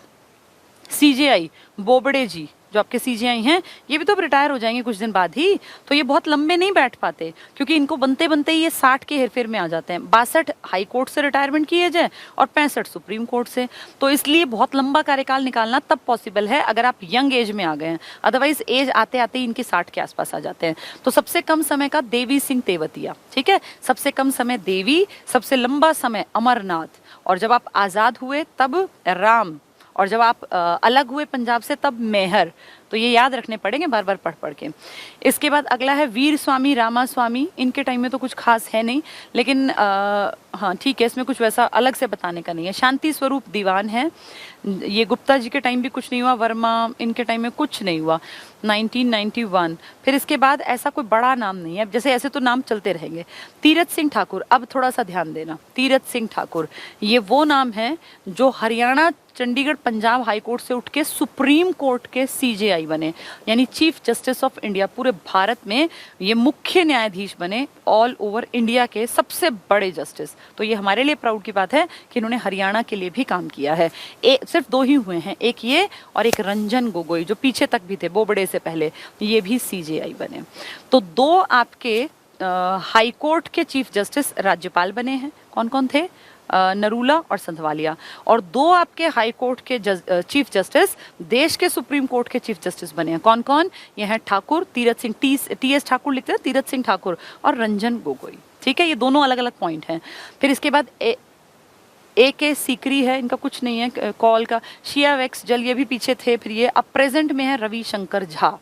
सीजेआई बोबड़े जी, जो आपके सीजेआई हैं, ये भी तो अब रिटायर हो जाएंगे कुछ दिन बाद ही, तो ये बहुत लंबे नहीं बैठ पाते, क्योंकि इनको बनते बनते ही ये 60 के हेरफेर में आ जाते हैं। 62 हाई कोर्ट से रिटायरमेंट की एज है और 65 सुप्रीम कोर्ट से, तो इसलिए बहुत लंबा कार्यकाल निकालना तब पॉसिबल है अगर आप यंग एज में आ गए हैं, अदरवाइज एज आते आते ही इनकी 60 के आसपास आ जाते हैं। तो सबसे कम समय का देवी सिंह तेवतिया, ठीक है, सबसे कम समय देवी, सबसे लंबा समय अमरनाथ, और जब आप आजाद हुए तब राम, और जब आप अलग हुए पंजाब से तब मेहर। तो ये याद रखने पड़ेंगे बार बार पढ़ पढ़ के। इसके बाद अगला है वीर स्वामी रामा स्वामी, इनके टाइम में तो कुछ खास है नहीं, लेकिन हाँ ठीक है, इसमें कुछ वैसा अलग से बताने का नहीं है। शांति स्वरूप दीवान है, ये गुप्ता जी के टाइम भी कुछ नहीं हुआ, वर्मा इनके टाइम में कुछ नहीं हुआ, 1991। फिर इसके बाद ऐसा कोई बड़ा नाम नहीं है, जैसे ऐसे तो नाम चलते रहेंगे। तीरथ सिंह ठाकुर, अब थोड़ा सा ध्यान देना, तीरथ सिंह ठाकुर ये वो नाम है जो हरियाणा चंडीगढ़ पंजाब हाई कोर्ट से उठ के सुप्रीम कोर्ट के सीजेआई बने, यानी चीफ जस्टिस ऑफ इंडिया। पूरे भारत में ये मुख्य न्यायाधीश बने, ऑल ओवर इंडिया के सबसे बड़े जस्टिस। तो ये हमारे लिए प्राउड की बात है कि इन्होंने हरियाणा के लिए भी काम किया है। सिर्फ 2 ही हुए हैं, एक ये और एक रंजन गोगोई जो पीछे तक भी थे, बोबड़े से पहले, ये भी CJI बने। तो 2 आपके हाई कोर्ट के चीफ जस्टिस राज्यपाल बने हैं। कौन कौन थे? नरूला और संधवालिया। और 2 आपके हाई कोर्ट के चीफ जस्टिस देश के सुप्रीम कोर्ट के चीफ जस्टिस बने हैं। कौन कौन? ये हैं ठाकुर, तीरथ सिंह, TS ठाकुर लिखते हैं, तीरथ सिंह ठाकुर और रंजन गोगोई। ठीक है, ये दोनों अलग अलग पॉइंट हैं। फिर इसके बाद AK सीकरी है, इनका कुछ नहीं है कॉल का। शिया वैक्स जल, ये भी पीछे थे। फिर ये अब प्रेजेंट में है रविशंकर झा।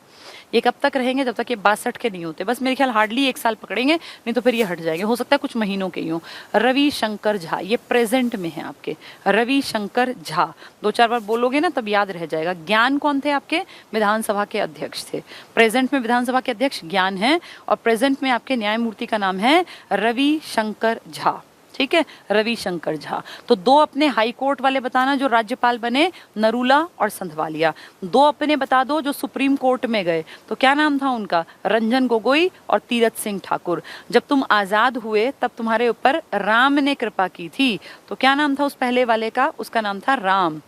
ये कब तक रहेंगे? जब तक ये 62 के नहीं होते। बस मेरे ख्याल हार्डली 1 साल पकड़ेंगे, नहीं तो फिर ये हट जाएंगे। हो सकता है कुछ महीनों के ही हो। रविशंकर झा ये प्रेजेंट में है आपके, रविशंकर झा। 2-4 बार बोलोगे ना तब याद रह जाएगा। ज्ञान कौन थे आपके? विधानसभा के अध्यक्ष थे। प्रेजेंट में विधानसभा के अध्यक्ष ज्ञान है और प्रेजेंट में आपके न्यायमूर्ति का नाम है रविशंकर झा। ठीक है, रविशंकर झा। तो 2 अपने हाई कोर्ट वाले बताना जो राज्यपाल बने, नरूला और संधवालिया। 2 अपने बता दो जो सुप्रीम कोर्ट में गए, तो क्या नाम था उनका? रंजन गोगोई और तीरथ सिंह ठाकुर। जब तुम आजाद हुए तब तुम्हारे ऊपर राम ने कृपा की थी, तो क्या नाम था उस पहले वाले का? उसका नाम था राम।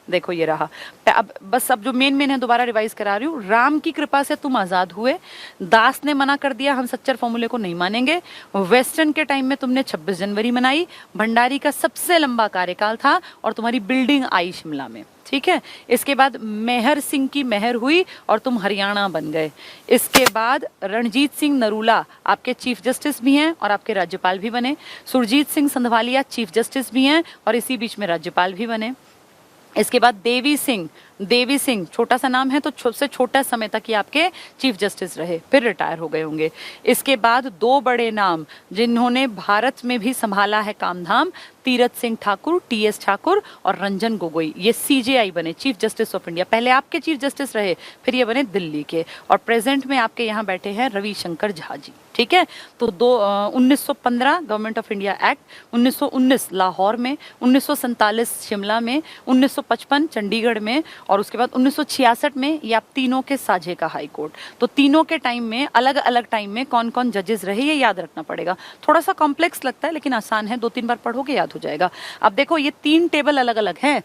देखो ये रहा। अब जो मेन है दोबारा रिवाइज करा रही हूँ। राम की कृपा से तुम आजाद हुए, दास ने मना कर दिया, हम सच्चर फॉर्मूले को नहीं मानेंगे। वेस्टर्न के टाइम में तुमने 26 जनवरी मनाई, भंडारी का सबसे लंबा कार्यकाल था और तुम्हारी बिल्डिंग आई शिमला में। ठीक है, इसके बाद मेहर सिंह की मेहर हुई और तुम हरियाणा बन गए। इसके बाद रणजीत सिंह नरूला आपके चीफ जस्टिस भी हैं और आपके राज्यपाल भी बने। सुरजीत सिंह संधवालिया चीफ जस्टिस भी हैं और इसी बीच में राज्यपाल भी बने। इसके बाद देवी सिंह छोटा सा नाम है तो सबसे छोटा समय तक ये आपके चीफ जस्टिस रहे, फिर रिटायर हो गए होंगे। इसके बाद 2 बड़े नाम जिन्होंने भारत में भी संभाला है कामधाम, तीरथ सिंह ठाकुर, TS ठाकुर और रंजन गोगोई, ये CJI बने, चीफ जस्टिस ऑफ इंडिया। पहले आपके चीफ जस्टिस रहे, फिर ये बने दिल्ली के। और प्रेजेंट में आपके यहाँ बैठे हैं रविशंकर झा जी। ठीक है, तो 1915 government of India act, 1919 Lahore में, 1947 शिमला में, 1955 चंडीगढ़ में और उसके बाद 1966 में ये आप तीनों के साझे का हाई कोर्ट। तो तीनों के टाइम में अलग अलग टाइम में कौन कौन जजेस रहे ये याद रखना पड़ेगा। थोड़ा सा कॉम्प्लेक्स लगता है लेकिन आसान है, 2-3 बार पढ़ोगे याद हो जाएगा। अब देखो ये 3 टेबल अलग अलग हैं।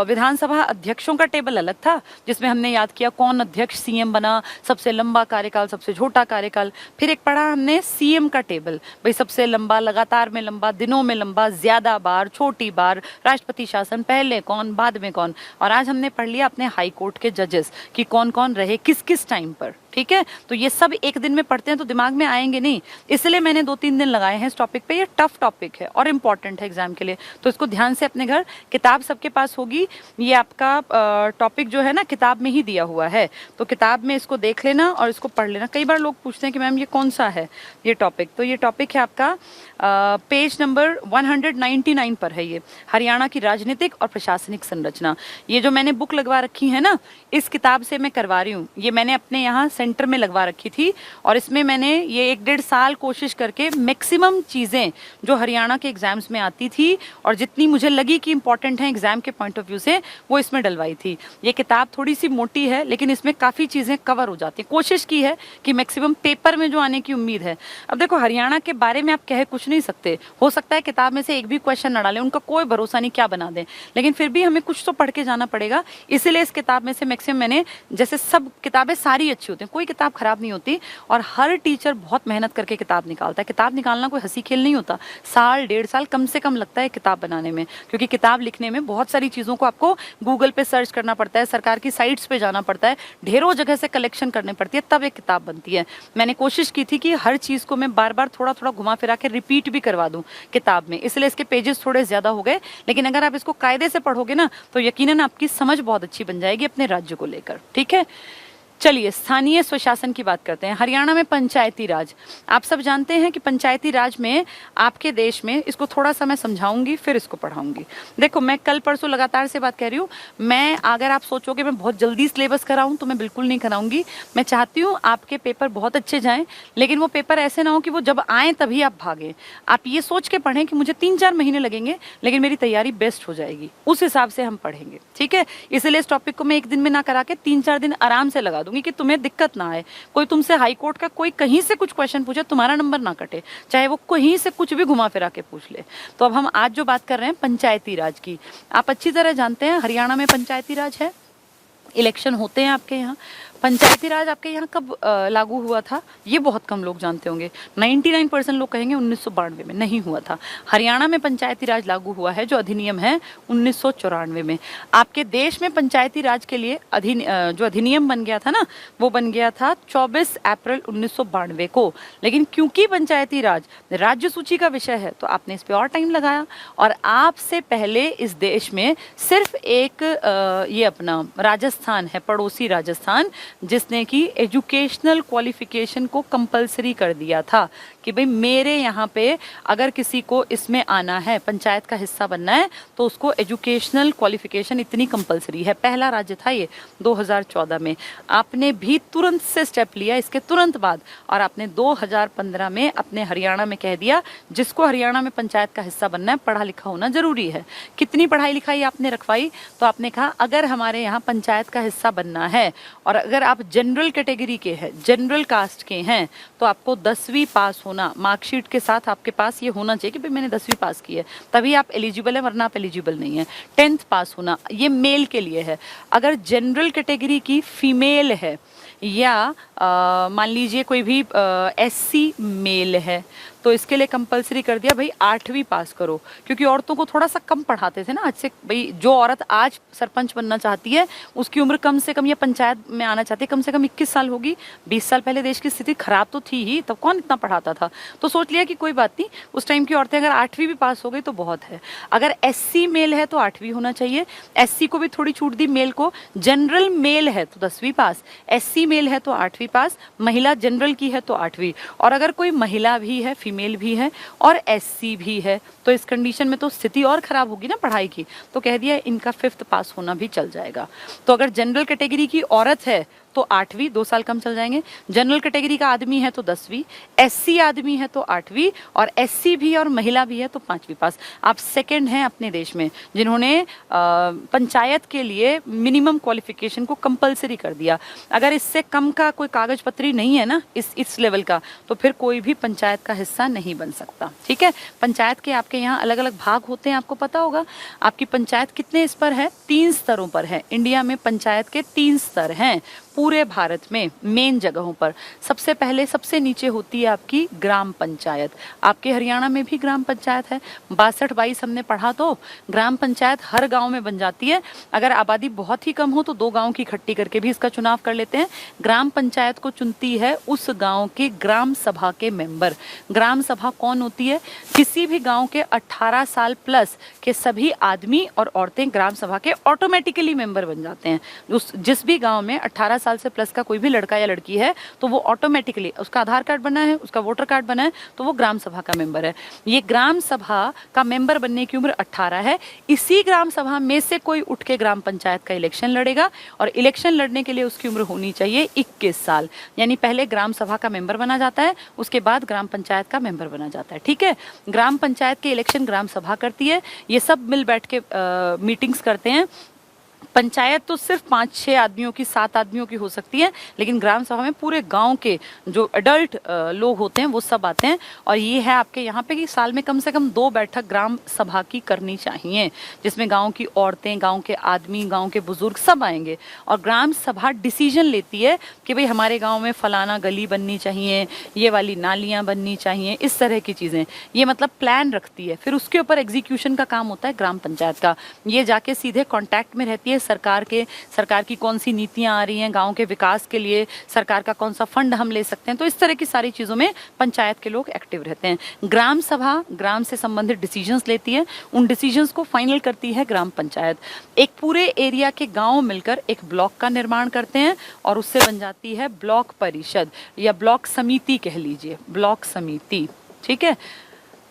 विधानसभा अध्यक्षों का टेबल अलग था जिसमें हमने याद किया कौन अध्यक्ष CM बना, सबसे लंबा कार्यकाल, सबसे छोटा कार्यकाल। फिर एक पढ़ा हमने CM का टेबल, भाई सबसे लंबा, लगातार में लंबा, दिनों में लंबा, ज्यादा बार, छोटी बार, राष्ट्रपति शासन, पहले कौन बाद में कौन। और आज हमने पढ़ लिया अपने हाई कोर्ट के जजेस कि कौन कौन रहे किस किस टाइम पर। ठीक है, तो ये सब एक दिन में पढ़ते हैं तो दिमाग में आएंगे नहीं, इसलिए मैंने 2-3 दिन लगाए हैं इस टॉपिक पे। ये टफ टॉपिक है और इम्पॉर्टेंट है एग्जाम के लिए, तो इसको ध्यान से अपने घर, किताब सबके पास होगी, ये आपका टॉपिक जो है ना किताब में ही दिया हुआ है, तो किताब में इसको देख लेना और इसको पढ़ लेना। कई बार लोग पूछते हैं कि मैम ये कौन सा है ये टॉपिक, तो ये टॉपिक है आपका पेज नंबर 199 पर है। ये हरियाणा की राजनीतिक और प्रशासनिक संरचना, ये जो मैंने बुक लगवा रखी है ना, इस किताब से मैं करवा रही हूँ। ये मैंने अपने यहाँ सेंटर में लगवा रखी थी और इसमें मैंने ये 1-1.5 साल कोशिश करके मैक्सिमम चीजें जो हरियाणा के एग्जाम्स में आती थी और जितनी मुझे लगी कि इंपॉर्टेंट है एग्जाम के पॉइंट ऑफ व्यू से, वो इसमें डलवाई थी। ये किताब थोड़ी सी मोटी है लेकिन इसमें काफी चीजें कवर हो जाती है। कोशिश की है कि मैक्सिमम पेपर में जो आने की उम्मीद है। अब देखो हरियाणा के बारे में आप कह कुछ नहीं सकते, हो सकता है किताब में से एक भी क्वेश्चन न डालें, उनका कोई भरोसा नहीं क्या बना दें, लेकिन फिर भी हमें कुछ तो पढ़ के जाना पड़ेगा। इसीलिए इस किताब में से मैक्सिमम मैंने, जैसे सब किताबें सारी अच्छी होती हैं, कोई किताब खराब नहीं होती और हर टीचर बहुत मेहनत करके किताब निकालता है। किताब निकालना कोई हंसी खेल नहीं होता, 1-1.5 साल कम से कम लगता है किताब बनाने में, क्योंकि किताब लिखने में बहुत सारी चीज़ों को आपको गूगल पे सर्च करना पड़ता है, सरकार की साइट्स पे जाना पड़ता है, ढेरों जगह से कलेक्शन करनी पड़ती है, तब एक किताब बनती है। मैंने कोशिश की थी कि हर चीज़ को मैं बार बार थोड़ा थोड़ा घुमा फिरा के रिपीट भी करवा दूं किताब में, इसलिए इसके पेजेस थोड़े ज़्यादा हो गए। लेकिन अगर आप इसको कायदे से पढ़ोगे ना तो यकीनन आपकी समझ बहुत अच्छी बन जाएगी अपने राज्य को लेकर। ठीक है, चलिए स्थानीय स्वशासन की बात करते हैं। हरियाणा में पंचायती राज, आप सब जानते हैं कि पंचायती राज में आपके देश में, इसको थोड़ा सा मैं समझाऊंगी फिर इसको पढ़ाऊंगी। देखो मैं कल परसों लगातार से बात कह रही हूँ, मैं अगर आप सोचोगे मैं बहुत जल्दी सिलेबस कराऊं तो मैं बिल्कुल नहीं कराऊंगी। मैं चाहती हूँ आपके पेपर बहुत अच्छे जाएं, लेकिन वो पेपर ऐसे ना हो कि वो जब आए तभी आप भागें। आप ये सोच के पढ़ें कि मुझे 3-4 महीने लगेंगे लेकिन मेरी तैयारी बेस्ट हो जाएगी, उस हिसाब से हम पढ़ेंगे। ठीक है, इसलिए इस टॉपिक को मैं एक दिन में ना करा के 3-4 दिन आराम से लगा दूँ। दूंगी कि तुम्हें दिक्कत ना आए। कोई तुमसे हाई कोर्ट का कोई कहीं से कुछ क्वेश्चन पूछे, तुम्हारा नंबर ना कटे, चाहे वो कहीं से कुछ भी घुमा फिरा के पूछ ले। तो अब हम आज जो बात कर रहे हैं पंचायती राज की, आप अच्छी तरह जानते हैं हरियाणा में पंचायती राज है, इलेक्शन होते हैं आपके यहाँ। पंचायती राज आपके यहाँ कब लागू हुआ था, ये बहुत कम लोग जानते होंगे। 99% लोग कहेंगे 1992 में, नहीं हुआ था। हरियाणा में पंचायती राज लागू हुआ है, जो अधिनियम है 1994 में। आपके देश में पंचायती राज के लिए जो अधिनियम बन गया था ना, वो बन गया था 24 अप्रैल 1992 को। लेकिन क्योंकि पंचायती राज राज्य सूची का विषय है, तो आपने इस पर और टाइम लगाया। और आपसे पहले इस देश में सिर्फ एक ये अपना राजस्थान है, पड़ोसी राजस्थान, जिसने कि एजुकेशनल क्वालिफिकेशन को कंपलसरी कर दिया था कि भाई मेरे यहाँ पे अगर किसी को इसमें आना है, पंचायत का हिस्सा बनना है, तो उसको एजुकेशनल क्वालिफिकेशन इतनी कंपलसरी है। पहला राज्य था ये 2014 में। आपने भी तुरंत से स्टेप लिया इसके तुरंत बाद, और आपने 2015 में अपने हरियाणा में कह दिया जिसको हरियाणा में पंचायत का हिस्सा बनना है, पढ़ा लिखा होना जरूरी है। कितनी पढ़ाई लिखाई आपने रखवाई, तो आपने कहा अगर हमारे यहाँ पंचायत का हिस्सा बनना है और अगर आप जनरल कैटेगरी के हैं, जनरल कास्ट के हैं, तो आपको 10वीं पास होना, मार्कशीट के साथ आपके पास ये होना चाहिए कि भाई मैंने 10वीं पास की है, तभी आप एलिजिबल है, वरना आप एलिजिबल नहीं है। 10th पास होना, ये मेल के लिए है। अगर जनरल कैटेगरी की फीमेल है या मान लीजिए कोई भी SC मेल है, तो इसके लिए कंपलसरी कर दिया भाई 8वीं पास करो, क्योंकि औरतों को थोड़ा सा कम पढ़ाते थे ना आज से। भाई जो औरत आज सरपंच बनना चाहती है उसकी उम्र कम से कम, या पंचायत में आना चाहती है, कम से कम 21 साल होगी। 20 साल पहले देश की स्थिति खराब तो थी ही, तब कौन इतना पढ़ाता था। तो सोच लिया कि कोई बात नहीं, उस टाइम की औरतें अगर 8वीं भी पास हो गई तो बहुत है। अगर SC मेल है तो 8वीं होना चाहिए। SC को भी थोड़ी छूट दी, मेल को। जनरल मेल है तो 10वीं पास, SC मेल है तो 8वीं पास, महिला जनरल की है तो 8वीं। और अगर कोई महिला भी है, फीमेल भी है और SC भी है, तो इस कंडीशन में तो स्थिति और खराब होगी ना पढ़ाई की। तो कह दिया इनका 5th पास होना भी चल जाएगा। तो अगर जनरल कैटेगरी की औरत है तो 8वीं, 2 साल कम चल जाएंगे। जनरल कैटेगरी का आदमी है तो 10वीं, SC आदमी है तो 8वीं, और SC भी और महिला भी है तो 5वीं पास। आप सेकंड हैं अपने देश में जिन्होंने पंचायत के लिए मिनिमम क्वालिफिकेशन को कंपलसरी कर दिया। अगर इससे कम का कोई कागज पत्री नहीं है ना इस लेवल का, तो फिर कोई भी पंचायत का हिस्सा नहीं बन सकता। ठीक है, पंचायत के आपके यहाँ अलग अलग भाग होते हैं, आपको पता होगा। आपकी पंचायत कितने इस पर है, 3 स्तरों पर है। इंडिया में पंचायत के 3 स्तर हैं पूरे भारत में, मेन जगहों पर। सबसे पहले सबसे नीचे होती है आपकी ग्राम पंचायत। आपके हरियाणा में भी ग्राम पंचायत है। 62-22 हमने पढ़ा, तो ग्राम पंचायत हर गांव में बन जाती है। अगर आबादी बहुत ही कम हो तो 2 गांव की इकट्ठी करके भी इसका चुनाव कर लेते हैं। ग्राम पंचायत को चुनती है उस गांव के ग्राम सभा के मेंबर। ग्राम सभा कौन होती है, किसी भी गांव के 18 साल प्लस के सभी आदमी और औरतें ग्राम सभा के ऑटोमेटिकली मेंबर बन जाते हैं। जिस भी गाँव में 18 साल से प्लस का कोई भी लड़का या लड़की है, तो वो ऑटोमेटिकली, उसका आधार कार्ड बना है, उसका वोटर कार्ड बना है, तो वो ग्राम सभा का मेंबर है। ये ग्राम सभा का मेंबर बनने की उम्र 18 है। इसी ग्राम सभा में से कोई उठ के ग्राम पंचायत का इलेक्शन लड़ेगा, और इलेक्शन लड़ने के लिए उसकी उम्र होनी चाहिए 21 साल। यानी पहले ग्राम सभा का मेंबर बना जाता है, उसके बाद ग्राम पंचायत का मेंबर बना जाता है। ठीक है, ग्राम पंचायत के इलेक्शन ग्राम सभा करती है। ये सब मिल बैठ के मीटिंग्स करते हैं। पंचायत तो सिर्फ 5-6 आदमियों की, 7 आदमियों की हो सकती है, लेकिन ग्राम सभा में पूरे गांव के जो एडल्ट लोग होते हैं वो सब आते हैं। और ये है आपके यहाँ पे कि साल में कम से कम 2 बैठक ग्राम सभा की करनी चाहिए, जिसमें गांव की औरतें, गांव के आदमी, गांव के बुजुर्ग सब आएंगे। और ग्राम सभा डिसीजन लेती है कि भाई हमारे गाँव में फलाना गली बननी चाहिए, ये वाली नालियाँ बननी चाहिए, इस तरह की चीज़ें। ये मतलब प्लान रखती है। फिर उसके ऊपर एग्जीक्यूशन का काम होता है ग्राम पंचायत का। ये जाके सीधे कॉन्टैक्ट में रहती है सरकार की कौन सी नीतियां आ रही हैं गांव के विकास के लिए, सरकार का कौन सा फंड हम ले सकते हैं। तो इस तरह की सारी चीजों में पंचायत के लोग एक्टिव रहते हैं। ग्राम सभा ग्राम से संबंधित डिसीजंस लेती है, उन डिसीजंस को फाइनल करती है ग्राम पंचायत। एक पूरे एरिया के गांव मिलकर एक ब्लॉक का निर्माण करते हैं, और उससे बन जाती है ब्लॉक परिषद, या ब्लॉक समिति कह लीजिए, ब्लॉक समिति। ठीक है,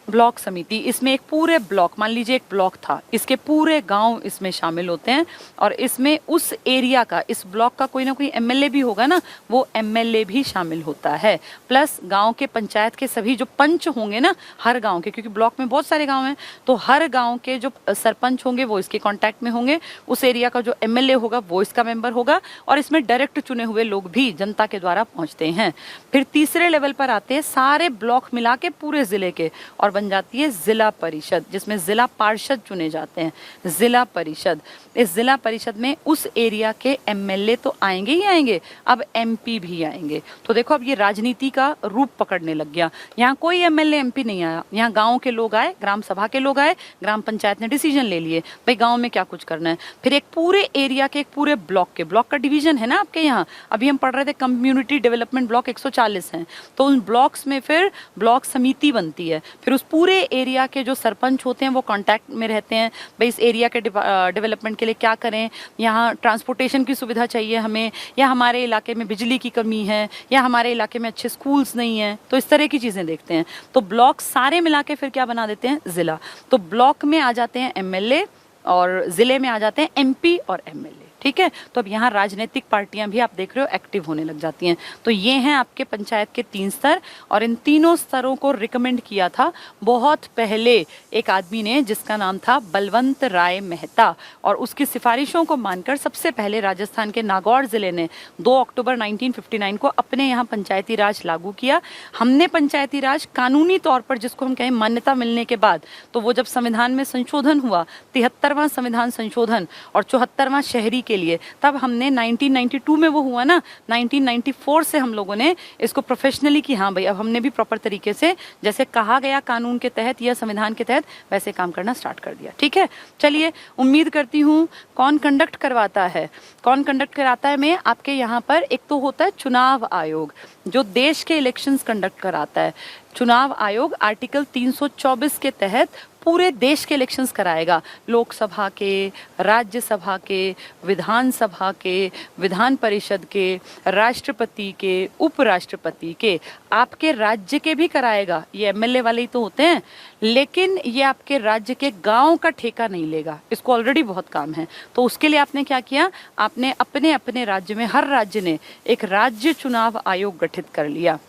ब्लॉक समिति, इसमें एक पूरे ब्लॉक, मान लीजिए एक ब्लॉक था, इसके पूरे गांव इसमें शामिल होते हैं और इसमें उस एरिया का, इस ब्लॉक का कोई ना कोई एमएलए भी होगा ना, वो एमएलए भी शामिल होता है, प्लस गांव के पंचायत के सभी जो पंच होंगे ना हर गांव के, क्योंकि ब्लॉक में बहुत सारे गांव हैं, तो हर गांव के जो सरपंच होंगे वो इसके कांटेक्ट में होंगे, उस एरिया का जो एमएलए होगा वो इसका मेंबर होगा और इसमें डायरेक्ट चुने हुए लोग भी जनता के द्वारा पहुंचते हैं। फिर तीसरे लेवल पर आते हैं सारे ब्लॉक मिला के पूरे जिले के और बन जाती है जिला परिषद, जिसमें जिला पार्षद चुने जाते हैं, जिला परिषद। इस जिला परिषद में उस एरिया के एमएलए तो आएंगे ही आएंगे, अब एमपी भी आएंगे। तो देखो अब ये राजनीति का रूप पकड़ने लग गया। यहाँ कोई एमएलए एमपी नहीं आया, यहाँ गांव के लोग आए, ग्राम सभा के लोग आए, ग्राम पंचायत ने डिसीजन ले लिए भाई गांव में क्या कुछ करना है। फिर एक पूरे एरिया के, एक पूरे ब्लॉक के, ब्लॉक का डिवीजन है ना आपके यहाँ, अभी हम पढ़ रहे थे कम्युनिटी डेवलपमेंट ब्लॉक 140 हैं, तो उन ब्लॉक्स में फिर ब्लॉक समिति बनती है। फिर उस पूरे एरिया के जो सरपंच होते हैं वो कांटेक्ट में रहते हैं, भाई इस एरिया के डेवलपमेंट के लिए क्या करें, यहाँ ट्रांसपोर्टेशन की सुविधा चाहिए हमें, या हमारे इलाके में बिजली की कमी है, या हमारे इलाके में अच्छे स्कूल्स नहीं हैं, तो इस तरह की चीज़ें देखते हैं। तो ब्लॉक सारे मिला के फिर क्या बना देते हैं, जिला। तो ब्लॉक में आ जाते हैं एमएलए और जिले में आ जाते हैं एमपी और एमएलए, ठीक है। तो अब यहाँ राजनीतिक पार्टियां भी आप देख रहे हो एक्टिव होने लग जाती हैं। तो ये हैं आपके पंचायत के 3 स्तर और इन तीनों स्तरों को रिकमेंड किया था बहुत पहले एक आदमी ने जिसका नाम था बलवंत राय मेहता, और उसकी सिफारिशों को मानकर सबसे पहले राजस्थान के नागौर जिले ने 2 अक्टूबर 1959 को अपने यहाँ पंचायती राज लागू किया। हमने पंचायती राज कानूनी तौर पर, जिसको हम कहें मान्यता मिलने के बाद, तो वो जब संविधान में संशोधन हुआ, 73वां संविधान संशोधन और 74वां शहरी के लिए, तब हमने 1992 में वो हुआ ना, 1994 से हम लोगों ने इसको प्रोफेशनली कि हाँ भाई अब हमने भी प्रॉपर तरीके से जैसे कहा गया कानून के तहत या संविधान के तहत वैसे काम करना स्टार्ट कर दिया, ठीक है। चलिए, उम्मीद करती हूँ कौन कंडक्ट करवाता है, कौन कंडक्ट कराता है मैं आपके यहाँ पर, एक तो होता है चुनाव आयोग जो देश के इलेक्शंस कंडक्ट कराता है। चुनाव आयोग आर्टिकल 324 के तहत पूरे देश के इलेक्शंस कराएगा, लोकसभा के, राज्यसभा के, विधानसभा के, विधान परिषद के, राष्ट्रपति के, उपराष्ट्रपति के, आपके राज्य के भी कराएगा। ये एमएलए वाले ही तो होते हैं, लेकिन ये आपके राज्य के गांव का ठेका नहीं लेगा, इसको ऑलरेडी बहुत काम है। तो उसके लिए आपने क्या किया, आपने अपने अपने राज्य में, हर राज्य ने एक राज्य चुनाव आयोग गठित कर लिया।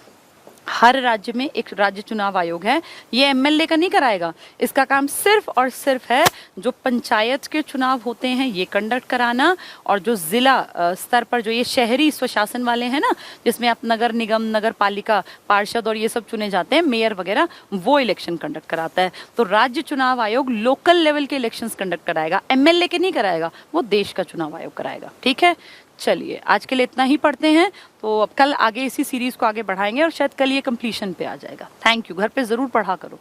हर राज्य में एक राज्य चुनाव आयोग है, ये एमएलए का नहीं कराएगा, इसका काम सिर्फ और सिर्फ है जो पंचायत के चुनाव होते हैं ये कंडक्ट कराना, और जो जिला स्तर पर जो ये शहरी स्वशासन वाले हैं ना, जिसमें आप नगर निगम, नगर पालिका, पार्षद और ये सब चुने जाते हैं, मेयर वगैरह, वो इलेक्शन कंडक्ट कराता है। तो राज्य चुनाव आयोग लोकल लेवल के इलेक्शंस कंडक्ट कराएगा, एमएलए के नहीं कराएगा, वो देश का चुनाव आयोग कराएगा, ठीक है। चलिए, आज के लिए इतना ही पढ़ते हैं, तो अब कल आगे इसी सीरीज को आगे बढ़ाएंगे और शायद कल ये कंप्लीशन पे आ जाएगा। थैंक यू, घर पे जरूर पढ़ा करो।